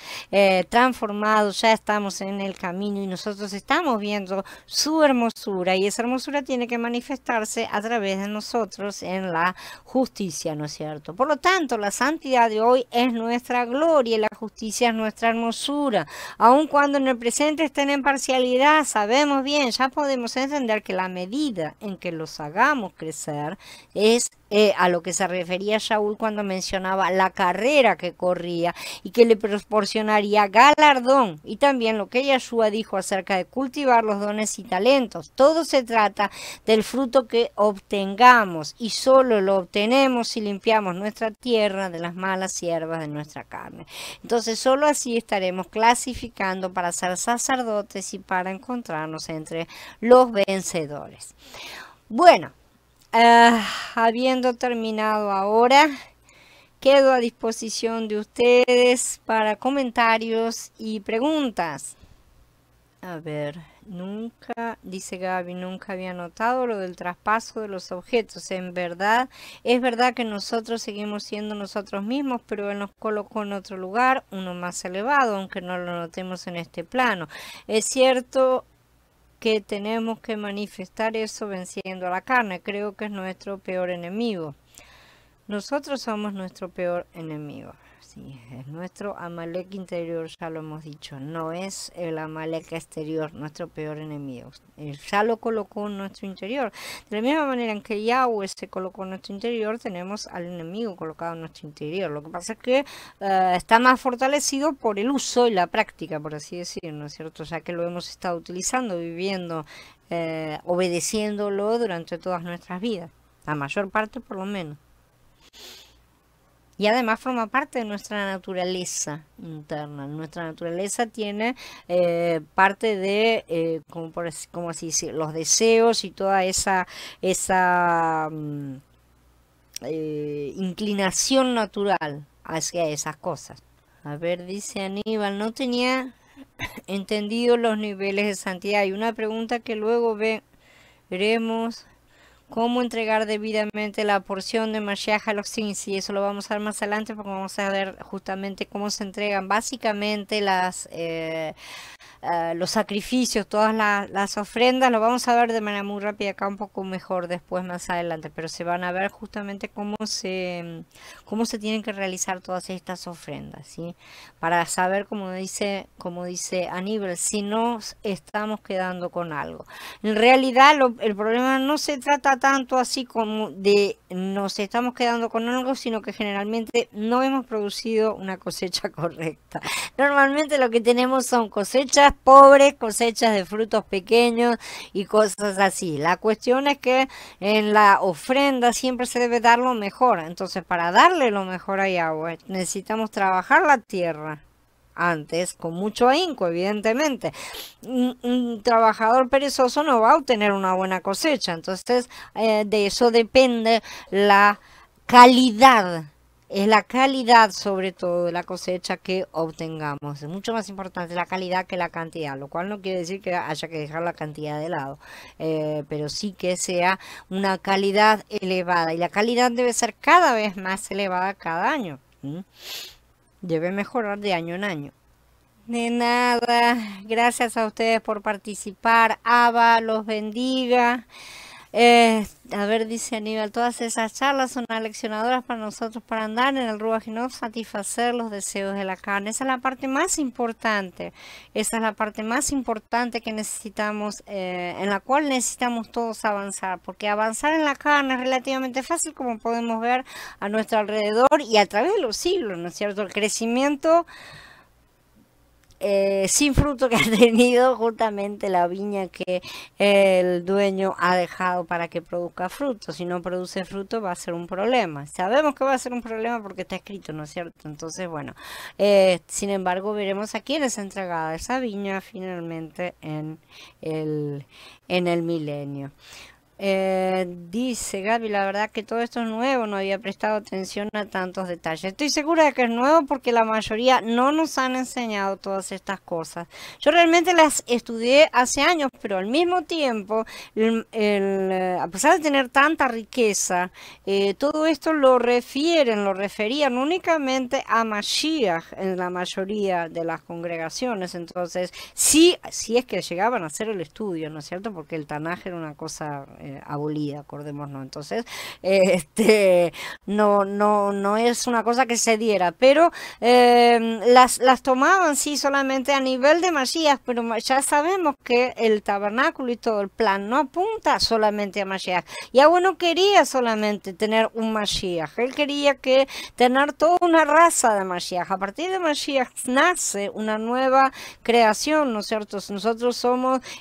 transformados, ya estamos en el camino y nosotros estamos viendo su hermosura y esa hermosura tiene que manifestarse a través de nosotros en la justicia, ¿no es cierto? Por lo tanto, la santidad de hoy es nuestra gloria y la justicia es nuestra hermosura. Aun cuando en el presente estén en parcialidad, sabemos bien, ya podemos entender que la medida en que los hagamos crecer es a lo que se refería Shaul cuando mencionaba la carrera que corría y que le proporcionaría galardón, y también lo que Yeshua dijo acerca de cultivar los dones y talentos. Todo se trata del fruto que obtengamos y solo lo obtenemos si limpiamos nuestra tierra de las malas hierbas de nuestra carne. Entonces solo así estaremos clasificando para ser sacerdotes y para encontrarnos entre los vencedores. Bueno, habiendo terminado ahora, quedo a disposición de ustedes para comentarios y preguntas. A ver, dice Gaby, nunca había notado lo del traspaso de los objetos. En verdad, es verdad que nosotros seguimos siendo nosotros mismos, pero Él nos colocó en otro lugar, uno más elevado, aunque no lo notemos en este plano. Es cierto que tenemos que manifestar eso venciendo a la carne. Creo que es nuestro peor enemigo. Nosotros somos nuestro peor enemigo. Sí, es nuestro Amalek interior, ya lo hemos dicho. No es el Amalek exterior, nuestro peor enemigo. Él ya lo colocó en nuestro interior. De la misma manera en que Yahweh se colocó en nuestro interior, tenemos al enemigo colocado en nuestro interior. Lo que pasa es que está más fortalecido por el uso y la práctica, por así decirlo, ¿no es cierto? Ya que lo hemos estado utilizando, viviendo, obedeciéndolo durante todas nuestras vidas. La mayor parte, por lo menos. Y además forma parte de nuestra naturaleza interna. Nuestra naturaleza tiene parte de, como así decir, los deseos y toda esa inclinación natural hacia esas cosas. A ver, dice Aníbal, no tenía entendido los niveles de santidad. Y una pregunta que luego veremos. cómo entregar debidamente la porción de Mashiach a los saints, y eso lo vamos a ver más adelante porque vamos a ver justamente cómo se entregan básicamente los sacrificios, todas las ofrendas. Lo vamos a ver de manera muy rápida acá, un poco mejor después más adelante, pero se van a ver justamente cómo se tienen que realizar todas estas ofrendas, ¿sí? Para saber, como dice Aníbal, si nos estamos quedando con algo. En realidad el problema no se trata tanto así como de nos estamos quedando con algo, sino que generalmente no hemos producido una cosecha correcta. Normalmente lo que tenemos son cosechas pobres, cosechas de frutos pequeños y cosas así. La cuestión es que en la ofrenda siempre se debe dar lo mejor. Entonces, para darle lo mejor a Yahweh, necesitamos trabajar la tierra antes, con mucho ahínco, evidentemente. Un trabajador perezoso no va a obtener una buena cosecha. Entonces, de eso depende la calidad. Es la calidad, sobre todo, de la cosecha que obtengamos. Es mucho más importante la calidad que la cantidad, lo cual no quiere decir que haya que dejar la cantidad de lado, pero sí que sea una calidad elevada. Y la calidad debe ser cada vez más elevada cada año. Debe mejorar de año en año. De nada, gracias a ustedes por participar. Abba los bendiga. A ver, dice Aníbal, todas esas charlas son aleccionadoras para nosotros para andar en el Ruach y no satisfacer los deseos de la carne. Esa es la parte más importante. Esa es la parte más importante que necesitamos, en la cual necesitamos todos avanzar. Porque avanzar en la carne es relativamente fácil, como podemos ver a nuestro alrededor y a través de los siglos, ¿no es cierto? El crecimiento sin fruto que ha tenido justamente la viña que el dueño ha dejado para que produzca fruto. Si no produce fruto va a ser un problema. Sabemos que va a ser un problema porque está escrito, ¿no es cierto? Entonces, bueno, sin embargo veremos a quién es entregada esa viña finalmente en el milenio. Dice Gaby, la verdad que todo esto es nuevo, no había prestado atención a tantos detalles. Estoy segura de que es nuevo porque la mayoría no nos han enseñado todas estas cosas. Yo realmente las estudié hace años, pero al mismo tiempo, a pesar de tener tanta riqueza, todo esto lo referían únicamente a Mashiach en la mayoría de las congregaciones. Entonces, sí es que llegaban a hacer el estudio, ¿no es cierto? Porque el Tanaj era una cosa abolida, acordémonos. Entonces, no es una cosa que se diera, pero las tomaban sí solamente a nivel de Mashiach, pero ya sabemos que el tabernáculo y todo el plan no apunta solamente a Mashiach. Yahweh no quería solamente tener un Mashiach, él quería tener toda una raza de Mashiach. A partir de Mashiach nace una nueva creación, ¿no es cierto?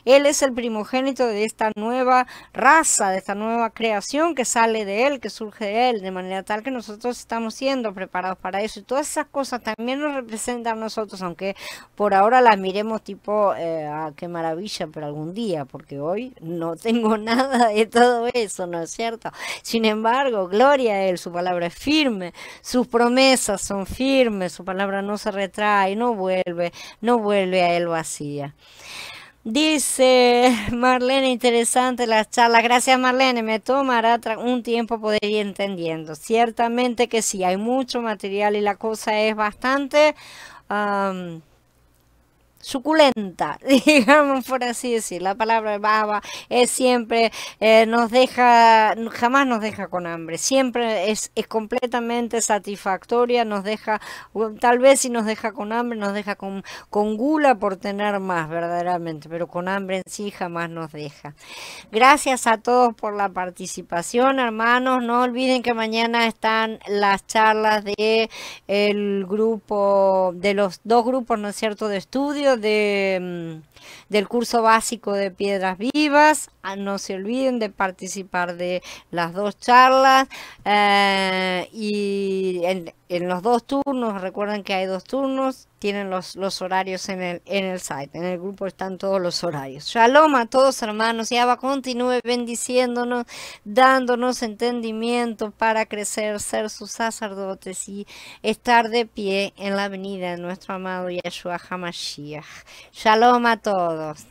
Él es el primogénito de esta nueva raza, de esta nueva creación que sale de él, que surge de él, de manera tal que nosotros estamos siendo preparados para eso. Y todas esas cosas también nos representan a nosotros, aunque por ahora las miremos tipo, qué maravilla, pero algún día, porque hoy no tengo nada de todo eso, ¿no es cierto? Sin embargo, gloria a él, su palabra es firme, sus promesas son firmes, su palabra no se retrae, no vuelve a él vacía. Dice Marlene, interesante las charlas. Gracias, Marlene, me tomará un tiempo poder ir entendiendo. Ciertamente que sí, hay mucho material y la cosa es bastante suculenta, digamos por así decir. La palabra baba es siempre, jamás nos deja con hambre, siempre es completamente satisfactoria, nos deja, tal vez si nos deja con hambre, nos deja con gula por tener más verdaderamente, pero con hambre en sí jamás nos deja. Gracias a todos por la participación, hermanos. No olviden que mañana están las charlas de el grupo, de los dos grupos, ¿no es cierto?, de estudio del curso básico de Piedras Vivas. No se olviden de participar de las dos charlas, y en los dos turnos, recuerden que hay dos turnos, tienen los horarios en el site, en el grupo están todos los horarios. Shalom a todos, hermanos, y Abba continúe bendiciéndonos, dándonos entendimiento para crecer, ser sus sacerdotes y estar de pie en la venida de nuestro amado Yeshua HaMashiach. Shalom a todos.